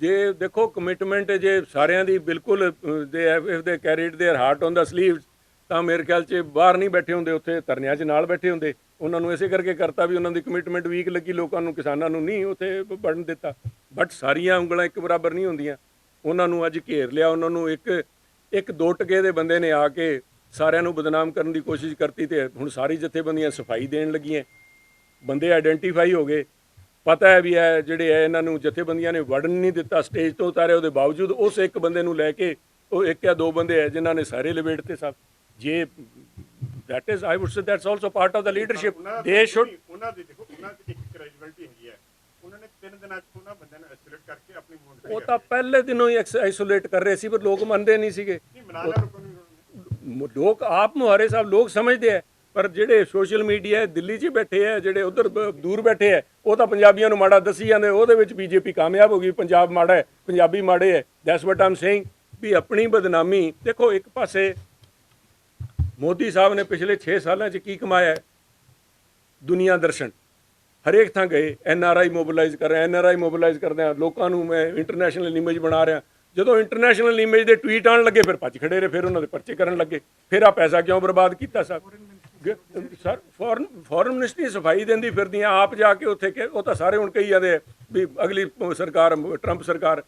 ਜੇ ਦੇਖੋ ਕਮਿਟਮੈਂਟ ਜੇ ਸਾਰਿਆਂ ਦੀ ਬਿਲਕੁਲ ਦੇ if they carried there heart on the sleeves ਤਾਂ ਮੇਰੇ ਖਿਆਲ 'ਚ ਬਾਹਰ ਨਹੀਂ ਬੈਠੇ ਹੁੰਦੇ ਉੱਥੇ ਧਰਨਿਆਂ 'ਚ ਨਾਲ ਬੈਠੇ ਹੁੰਦੇ। ਉਹਨਾਂ ਨੂੰ ਇਸੇ ਕਰਕੇ ਕਰਤਾ ਵੀ ਉਹਨਾਂ ਦੀ ਕਮਿਟਮੈਂਟ ਵੀਕ ਲੱਗੀ ਲੋਕਾਂ ਨੂੰ ਕਿਸਾਨਾਂ ਨੂੰ ਨਹੀਂ ਉੱਥੇ ਵੜਨ ਦਿੱਤਾ। ਬਟ ਸਾਰੀਆਂ ਉਂਗਲਾਂ ਇੱਕ ਬਰਾਬਰ ਨਹੀਂ ਹੁੰਦੀਆਂ। ਉਹਨਾਂ ਨੂੰ ਅੱਜ ਘੇਰ ਲਿਆ ਉਹਨਾਂ ਨੂੰ ਇੱਕ ਦੋ ਟਕੇ ਦੇ ਬੰਦੇ ਨੇ ਆ ਕੇ ਸਾਰਿਆਂ ਨੂੰ ਬਦਨਾਮ ਕਰਨ ਦੀ ਕੋਸ਼ਿਸ਼ ਕਰਤੀ ਤੇ ਹੁਣ ਸਾਰੀ ਜਥੇਬੰਦੀਆਂ ਸਫਾਈ ਦੇਣ ਲੱਗੀਆਂ। ਬੰਦੇ ਆਇਡੈਂਟੀਫਾਈ ਹੋ ਗਏ ਪਤਾ ਹੈ ਵੀ ਇਹ ਜਿਹੜੇ ਹੈ ਇਹਨਾਂ ਨੂੰ ਜਥੇਬੰਦੀਆਂ ਨੇ ਵੜਨ ਨਹੀਂ ਦਿੱਤਾ ਸਟੇਜ ਤੋਂ ਉਤਾਰੇ ਉਹਦੇ ਬਾਵਜੂਦ ਉਸ ਇੱਕ ਬੰਦੇ ਨੂੰ ਲੈ ਕੇ ਉਹ ਇੱਕ ਜਾਂ ਦੋ ਬੰਦੇ ਹੈ ਜਿਨ੍ਹਾਂ ਨੇ ਸਾਰੇ ਲਪੇਟਤੇ ਸਭ। ਜੇ that is I would say that's also part of the leadership they should ਉਹਨਾਂ ਦੀ ਦੇਖੋ ਉਹਨਾਂ ਦੀ ਇੱਕ ਕ੍ਰੈਡੀਬਿਲਟੀ ਹੈਗੀ ਹੈ ਉਹਨਾਂ ਨੇ 3 ਦਿਨਾਂ 'ਚ ਉਹਨਾਂ ਬੰਦਿਆਂ ਨੂੰ ਆਈਸੋਲੇਟ ਕਰਕੇ ਆਪਣੀ ਮੂਵਮੈਂਟ ਉਹ ਤਾਂ ਪਹਿਲੇ ਦਿਨੋਂ ਹੀ ਆਈਸੋਲੇਟ ਕਰ ਰਹੇ ਸੀ ਪਰ ਲੋਕ ਮੰਨਦੇ ਨਹੀਂ ਸੀਗੇ। ਨਹੀਂ ਮਨਾਣਾ ਲੋਕ ਆਪ ਮੁਹਾਰੇ ਸਾਹਿਬ ਲੋਕ ਸਮਝਦੇ ਆ ਪਰ ਜਿਹੜੇ ਸੋਸ਼ਲ ਮੀਡੀਆ ਦਿੱਲੀ 'ਚ ਬੈਠੇ ਆ ਜਿਹੜੇ ਉਧਰ ਦੂਰ ਬੈਠੇ ਆ ਉਹ ਤਾਂ ਪੰਜਾਬੀਆਂ ਨੂੰ ਮਾੜਾ ਦੱਸੀ ਜਾਂਦੇ ਉਹਦੇ ਵਿੱਚ ਬੀਜੇਪੀ ਕਾਮਯਾਬ ਹੋ ਗਈ ਪੰਜਾਬ ਮਾੜਾ ਹੈ ਪੰਜਾਬੀ ਮਾੜੇ ਹੈ। ਦੈਟਸ ਵਾਟ ਆਮ ਸੇਇੰਗ ਵੀ ਆਪਣੀ ਬਦਨਾਮੀ ਦੇਖੋ ਇੱਕ ਪਾਸੇ ਮੋਦੀ ਸਾਹਿਬ ਨੇ ਪਿਛਲੇ 6 ਸਾਲਾਂ 'ਚ ਕੀ ਕਮਾਇਆ ਹੈ ਦੁਨੀਆ ਦਰਸ਼ਨ ਹਰੇਕ ਥਾਂ ਗਏ NRI ਮੋਬਿਲਾਈਜ਼ ਕਰ ਰਹੇ NRI ਮੋਬਿਲਾਈਜ਼ ਕਰਦੇ ਆ ਲੋਕਾਂ ਨੂੰ ਮੈਂ ਇੰਟਰਨੈਸ਼ਨਲ ਇਮੇਜ ਬਣਾ ਰਿਹਾ। ਜਦੋਂ ਇੰਟਰਨੈਸ਼ਨਲ ਇਮੇਜ ਦੇ ਟਵੀਟ ਆਉਣ ਲੱਗੇ ਫਿਰ ਭੱਜ ਖੜੇ ਰਹੇ ਫਿਰ ਉਹਨਾਂ ਦੇ ਪਰਚੇ ਕਰਨ ਲੱਗੇ ਫਿਰ ਆ ਪੈਸਾ ਕਿਉਂ ਬਰਬਾਦ ਕੀਤਾ ਸਰ ਫੋਰਨ ਮਿਨਿਸਟਰੀ ਸਫਾਈ ਦਿੰਦੀ ਫਿਰਦੀਆਂ ਆਪ ਜਾ ਕੇ ਉੱਥੇ ਕਿ ਉਹ ਤਾਂ ਸਾਰੇ ਹੁਣ ਕਹੀ ਜਾਂਦੇ ਵੀ ਅਗਲੀ ਸਰਕਾਰ ਟਰੰਪ ਸਰਕਾਰ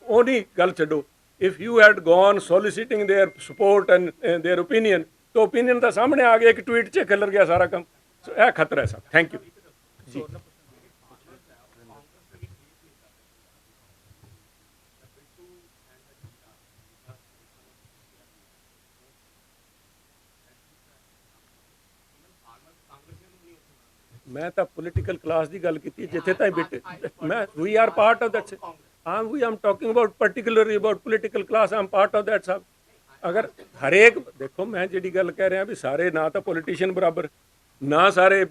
ਉਹ ਨਹੀਂ ਗੱਲ ਛੱਡੋ। if you had gone soliciting their support and their opinion तो opinion ਤਾਂ ਸਾਹਮਣੇ ਆ ਗਿਆ ਇੱਕ ਟਵੀਟ 'ਚ ਖਿਲਰ ਗਿਆ ਸਾਰਾ ਕੰਮ। ਸੋ ਇਹ ਖਤਰਾ ਹੈ ਸਰ। ਥੈਂਕ ਯੂ ਜੀ। ਮੈਂ ਤਾਂ ਪੋਲੀਟੀਕਲ ਕਲਾਸ ਦੀ ਗੱਲ ਕੀਤੀ ਜਿੱਥੇ ਤਾਈਂ ਬਿਟ ਮੈਂ we are part of that I am talking about particularly about political class I am part of that ਸਭ। ਅਗਰ ਹਰੇਕ ਦੇਖੋ ਮੈਂ ਜਿਹੜੀ ਗੱਲ ਕਹਿ ਰਿਹਾ ਵੀ ਸਾਰੇ ਨਾ ਤਾਂ ਪੋਲੀਟੀਸ਼ੀਅਨ ਬਰਾਬਰ ਨਾ ਸਾਰੇ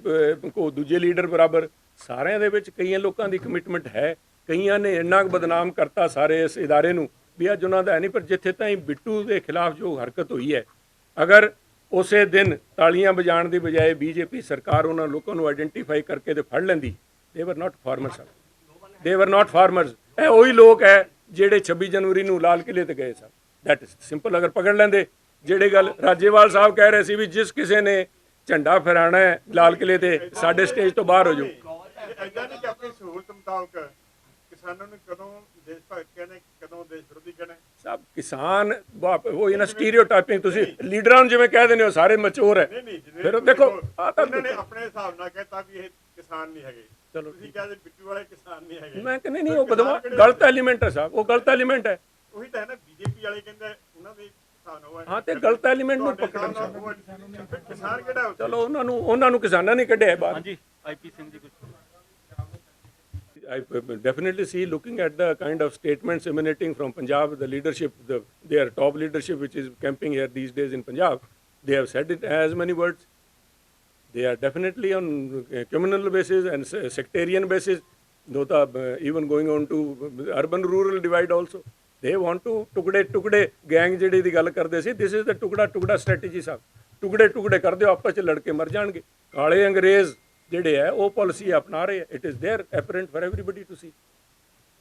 ਕੋ ਦੂਜੇ ਲੀਡਰ ਬਰਾਬਰ ਸਾਰਿਆਂ ਦੇ ਵਿੱਚ ਕਈਆਂ ਲੋਕਾਂ ਦੀ ਕਮਿਟਮੈਂਟ ਹੈ ਕਈਆਂ ਨੇ ਇੰਨਾ ਬਦਨਾਮ ਕਰਤਾ ਸਾਰੇ ਇਸ ਇਦਾਰੇ ਨੂੰ ਵੀ ਅੱਜ ਉਹਨਾਂ ਦਾ ਹੈ ਨਹੀਂ ਪਰ ਜਿੱਥੇ ਤਾਈਂ ਬਿੱਟੂ ਦੇ ਖਿਲਾਫ ਜੋ ਹਰਕਤ ਹੋਈ ਹੈ ਅਗਰ ਉਸੇ ਦਿਨ ਤਾਲੀਆਂ ਵਜਾਉਣ ਦੀ ਬਜਾਏ ਬੀਜੇਪੀ ਸਰਕਾਰ ਉਹਨਾਂ ਲੋਕਾਂ ਨੂੰ ਆਇਡੈਂਟੀਫਾਈ ਕਰਕੇ ਤੇ ਫੜ ਲੈਂਦੀ। ਦੇ ਵਰ ਨਾਟ ਫਾਰਮਰਸ, ਦੇ ਵਰ ਨਾਟ ਫਾਰਮਰਸ। ਇਹ ਉਹੀ ਲੋਕ ਹੈ ਜਿਹੜੇ 26 ਜਨਵਰੀ ਨੂੰ ਲਾਲ ਕਿਲੇ ਤੇ ਗਏ ਸਨ। That is simple. ਅਗਰ ਪਕੜ ਲੈਂਦੇ, ਜਿਹੜੇ ਗੱਲ ਰਾਜੇਵਾਲ ਸਾਹਿਬ ਕਹਿ ਰਹੇ ਸੀ ਵੀ ਜਿਸ ਕਿਸੇ ਨੇ ਝੰਡਾ ਫਹਿਰਾਣਾ ਹੈ ਲਾਲ ਕਿਲੇ ਤੇ ਸਾਡੇ ਸਟੇਜ ਤੋਂ ਬਾਹਰ ਹੋ ਜਾਓ। ਐਦਾਂ ਨਹੀਂ ਕਿ ਆਪਣੀ ਸਹੂਲਤ ਮੁਤਾਬਕ ਕਿਸਾਨਾਂ ਨੂੰ ਕਦੋਂ ਦੇਸ਼ ਭਗਤ ਕਹਿੰਦੇ, ਕਦੋਂ ਦੇਸ਼ ਵਿਰੋਧੀ ਕਹਿੰਦੇ। ਸਭ ਕਿਸਾਨ ਉਹ ਇਹਨਾਂ ਸਟੀਰੀਓਟਾਈਪਿੰਗ, ਤੁਸੀਂ ਲੀਡਰਾਂ ਨੂੰ ਜਿਵੇਂ ਕਹਿ ਦਿੰਦੇ ਹੋ ਸਾਰੇ ਮਚੋਰ ਹੈ। ਨਹੀਂ ਫਿਰ ਦੇਖੋ ਆ ਤਾਂ ਉਹਨਾਂ ਨੇ ਆਪਣੇ ਹਿਸਾਬ ਨਾਲ ਕਹਿਤਾ ਵੀ ਇਹ ਕਿਸਾਨ ਨਹੀਂ ਹੈਗੇ। ਚਲੋ ਤੁਸੀਂ ਕਹਿੰਦੇ ਬਿੱਟੂ ਵਾਲੇ ਕਿਸਾਨ ਨਹੀਂ ਹੈਗੇ। ਮੈਂ ਕਹਿੰਦਾ ਨਹੀਂ, ਉਹ ਬਦਵਾ ਗਲਤ ਐਲੀਮੈਂਟ ਹੈ ਸਾਹਿਬ, ਉਹ ਗਲਤ ਐਲੀਮੈਂਟ ਹੈ। ਉਹੀ ਤਾਂ ਹੈ ਨਾ, ਬੀਜੇਪੀ ਵਾਲੇ ਕਹਿੰਦੇ ਉਹਨਾਂ ਦੇ ਕਿਸਾਨ ਹੋਏ। ਹਾਂ ਤੇ ਗਲਤ ਐਲੀਮੈਂਟ ਨੂੰ ਪਕੜਨ। ਕਿਸਾਨ ਕਿਹੜਾ? ਚਲੋ ਉਹਨਾਂ ਨੂੰ ਕਿਸਾਨਾਂ ਨੇ ਕੱਢਿਆ ਬਾਹਰ। ਹਾਂਜੀ ਆਈਪੀ ਸਿੰਘ ਜੀ ਕੁਝ I definitely see, looking at the kind of statements emanating from Punjab, the leadership, their top leadership, which is camping here these days in Punjab, they have said it as many words. They are definitely on communal basis and sectarian basis, though even going on to urban-rural divide also. They want to ਟੁਕੜੇ gang ਜਿਹੜੀ ਦੀ ਗੱਲ ਕਰਦੇ ਸੀ, this is the ਟੁਕੜਾ strategy ਸਾਹਿਬ। ਟੁਕੜੇ ਕਰ ਦਿਓ, ਆਪਸ ਚ ਲੜ ਕੇ ਮਰ ਜਾਣਗੇ। ਕਾਲੇ ਅੰਗਰੇਜ਼ ਜਿਹੜੇ ਹੈ ਉਹ ਪਾਲਿਸੀ ਅਪਣਾ ਰਹੇ ਹੈ। It is there apparent for everybody to see.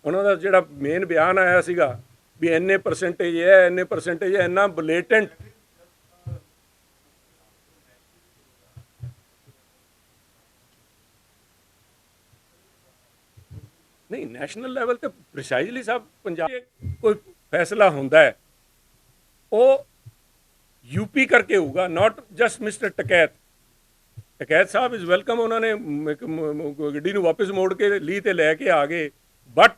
ਉਹਨਾਂ ਦਾ ਜਿਹੜਾ ਮੇਨ ਬਿਆਨ ਆਇਆ ਸੀਗਾ ਵੀ ਇੰਨੇ ਪਰਸੈਂਟੇਜ ਹੈ, ਇੰਨੇ ਪਰਸੈਂਟੇਜ ਹੈ, ਇੰਨਾ ਬਲੇਟੈਂਟ। ਨਹੀਂ, ਨੈਸ਼ਨਲ ਲੈਵਲ ਤੇ ਪ੍ਰੀਸਾਈਜ਼ਲੀ ਸਾਹਿਬ ਪੰਜਾਬ ਕੋਈ ਫੈਸਲਾ ਹੁੰਦਾ ਹੈ ਉਹ यूपी करके होगा, not just mister Tikait Sahib is welcome. उन्होंने ਗੱਡੀ ਨੂੰ ਵਾਪਸ ਮੋੜ ਕੇ ਲੀ ਤੇ ਲੈ ਕੇ ਆ ਗਏ, but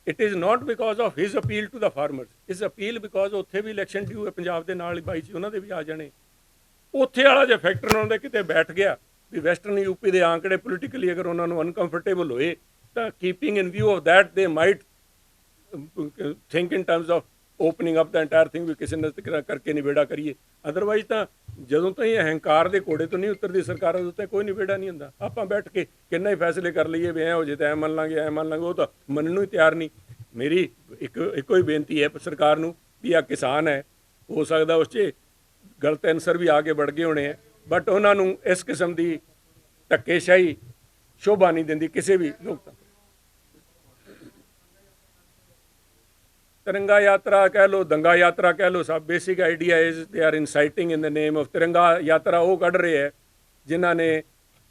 it is not because of his appeal to the farmers, ਇਸ ਅਪੀਲ ਬਿਕੋਜ਼ ਉੱਥੇ ਵੀ ਇਲੈਕਸ਼ਨ ਡਿਊ ਹੈ ਪੰਜਾਬ ਦੇ ਨਾਲ ਹੀ 22 ਚ ਉਹਨਾਂ ਦੇ ਵੀ ਆ ਜਾਣੇ। ਉੱਥੇ ਵਾਲਾ ਜੇ ਫੈਕਟਰ ਉਹਨਾਂ ਦੇ ਕਿਤੇ ਬੈਠ ਗਿਆ ਵੀ ਵੈਸਟਰਨ ਯੂਪੀ ਦੇ ਆંકੜੇ ਪੋਲੀਟੀਕਲੀ ਅਗਰ ਉਹਨਾਂ ਨੂੰ ਅਨਕੰਫਰਟੇਬਲ ਹੋਏ ਤਾਂ keeping in view of that they might think in terms of opening up the entire thing ਵੀ ਕਿਸੇ ਨਾਲ ਕਰਕੇ ਨਿਬੇੜਾ ਕਰੀਏ। ਅਦਰਵਾਈਜ਼ ਤਾਂ ਜਦੋਂ ਤਾਈਂ ਅਹੰਕਾਰ ਦੇ ਘੋੜੇ ਤੋਂ ਨਹੀਂ ਉਤਰਦੀ ਸਰਕਾਰਾਂ ਦੇ ਉੱਤੇ ਕੋਈ ਨਿਬੇੜਾ ਨਹੀਂ ਹੁੰਦਾ। ਆਪਾਂ ਬੈਠ ਕੇ ਕਿੰਨਾ ਹੀ ਫੈਸਲੇ ਕਰ ਲਈਏ ਵੀ ਐਂ ਹੋ ਜੇ ਤਾਂ ਐਂ ਮੰਨ ਲਾਂਗੇ, ਉਹ ਤਾਂ ਮੰਨਣ ਨੂੰ ਹੀ ਤਿਆਰ ਨਹੀਂ। ਮੇਰੀ ਇੱਕੋ ਹੀ ਬੇਨਤੀ ਹੈ ਸਰਕਾਰ ਨੂੰ ਵੀ ਆ ਕਿਸਾਨ ਹੈ, ਹੋ ਸਕਦਾ ਉਸ 'ਚ ਗਲਤ ਆਨਸਰ ਵੀ ਆ ਕੇ ਵੜ ਗਏ ਹੋਣੇ ਹੈ, ਬਟ ਉਹਨਾਂ ਨੂੰ ਇਸ ਕਿਸਮ ਦੀ ਧੱਕੇਸ਼ਾਹੀ ਸ਼ੋਭਾ ਨਹੀਂ ਦਿੰਦੀ ਕਿਸੇ ਵੀ ਲੋਕਤੰਤਰ। तिरंगा यात्रा कह लो, दंगा यात्रा कह लो, सब basic idea is they are inciting in the name of Tiranga Yatra. वो कढ़ रहे है जिन्हों ने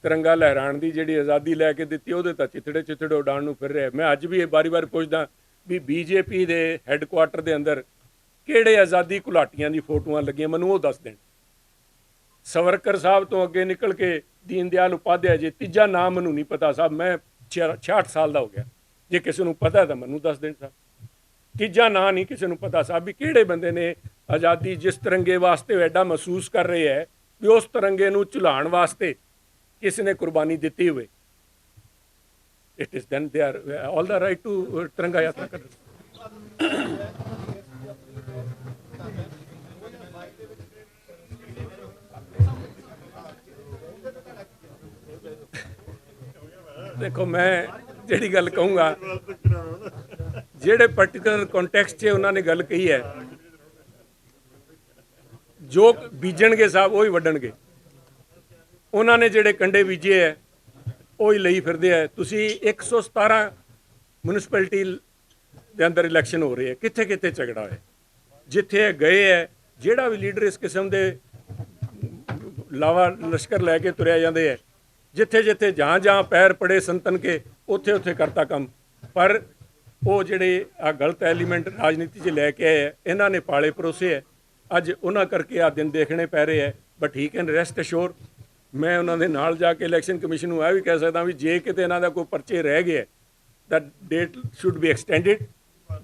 तिरंगा लहराण की जी आज़ादी लैके दी, वो तो चिथड़े उडाण नूं फिर रहे। मैं अज भी बारी बारी पुछदा भी बीजेपी के हैडकुआटर के अंदर किहड़े आज़ादी घुलाटियां दी फोटोआं लगियां, मैनूं वो दस देण। सवरकर साहब तो अगे निकल के दीन दयाल उपाध्याय जी, तीजा नाम मैनूं नहीं पता साहब, मैं 66 साल का हो गया, जे किसी नूं पता तो मैनूं दस देण साहब। ਤੀਜਾ ਨਾਂ ਨਹੀਂ ਕਿਸੇ ਨੂੰ ਪਤਾ ਸਾਹਿਬ ਵੀ ਕਿਹੜੇ ਬੰਦੇ ਨੇ ਆਜ਼ਾਦੀ ਜਿਸ ਤਿਰੰਗੇ ਵਾਸਤੇ ਐਡਾ ਮਹਿਸੂਸ ਕਰ ਰਹੇ ਹੈ ਵੀ ਉਸ ਤਿਰੰਗੇ ਨੂੰ ਝੁਲਾਉਣ ਵਾਸਤੇ ਕਿਸੇ ਨੇ ਕੁਰਬਾਨੀ ਦਿੱਤੀ ਹੋਵੇ। It is then they are all the right to Tiranga Yatra ਕਰਨ। ਦੇਖੋ ਮੈਂ ਜਿਹੜੀ ਗੱਲ ਕਹੂੰਗਾ, ਜਿਹੜੇ ਪਾਰਟਿਕੂਲਰ ਕੰਟੈਕਸਟ 'ਚ ਉਹਨਾਂ ਨੇ ਗੱਲ ਕਹੀ ਹੈ, ਜੋ ਬੀਜਣਗੇ ਸਾਹਿਬ ਉਹ ਹੀ ਵੱਢਣਗੇ। ਉਹਨਾਂ ਨੇ ਜਿਹੜੇ ਕੰਡੇ ਬੀਜੇ ਹੈ ਉਹ ਹੀ ਲਈ ਫਿਰਦੇ ਹੈ। ਤੁਸੀਂ 117 ਮਿਊਨਿਸਪੈਲਿਟੀ ਦੇ ਅੰਦਰ ਇਲੈਕਸ਼ਨ ਹੋ ਰਹੇ ਹੈ, ਕਿੱਥੇ ਕਿੱਥੇ ਝਗੜਾ ਹੋਇਆ, ਜਿੱਥੇ ਗਏ ਹੈ ਜਿਹੜਾ ਵੀ ਲੀਡਰ ਇਸ ਕਿਸਮ ਦੇ ਲਾਵਾ ਲਸ਼ਕਰ ਲੈ ਕੇ ਤੁਰਿਆ ਜਾਂਦੇ ਹੈ, ਜਿੱਥੇ ਜਿੱਥੇ ਜਾਂ ਪੈਰ ਪੜੇ ਸੰਤਨ ਕੇ ਉੱਥੇ ਉੱਥੇ ਕਰਤਾ ਕੰਮ। ਪਰ ਉਹ ਜਿਹੜੇ ਆ ਗਲਤ ਐਲੀਮੈਂਟ ਰਾਜਨੀਤੀ 'ਚ ਲੈ ਕੇ ਆਏ ਹੈ, ਇਹਨਾਂ ਨੇ ਪਾਲੇ ਪਰੋਸੇ ਹੈ। ਅੱਜ ਉਹਨਾਂ ਕਰਕੇ ਆ ਦਿਨ ਦੇਖਣੇ ਪੈ ਰਹੇ ਹੈ। But he can rest assure, ਮੈਂ ਉਹਨਾਂ ਦੇ ਨਾਲ ਜਾ ਕੇ ਇਲੈਕਸ਼ਨ ਕਮਿਸ਼ਨ ਨੂੰ ਇਹ ਵੀ ਕਹਿ ਸਕਦਾ ਵੀ ਜੇ ਕਿਤੇ ਇਹਨਾਂ ਦਾ ਕੋਈ ਪਰਚੇ ਰਹਿ ਗਏ that date should be extended,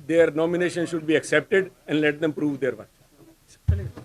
their nomination should be accepted and let them prove their worth.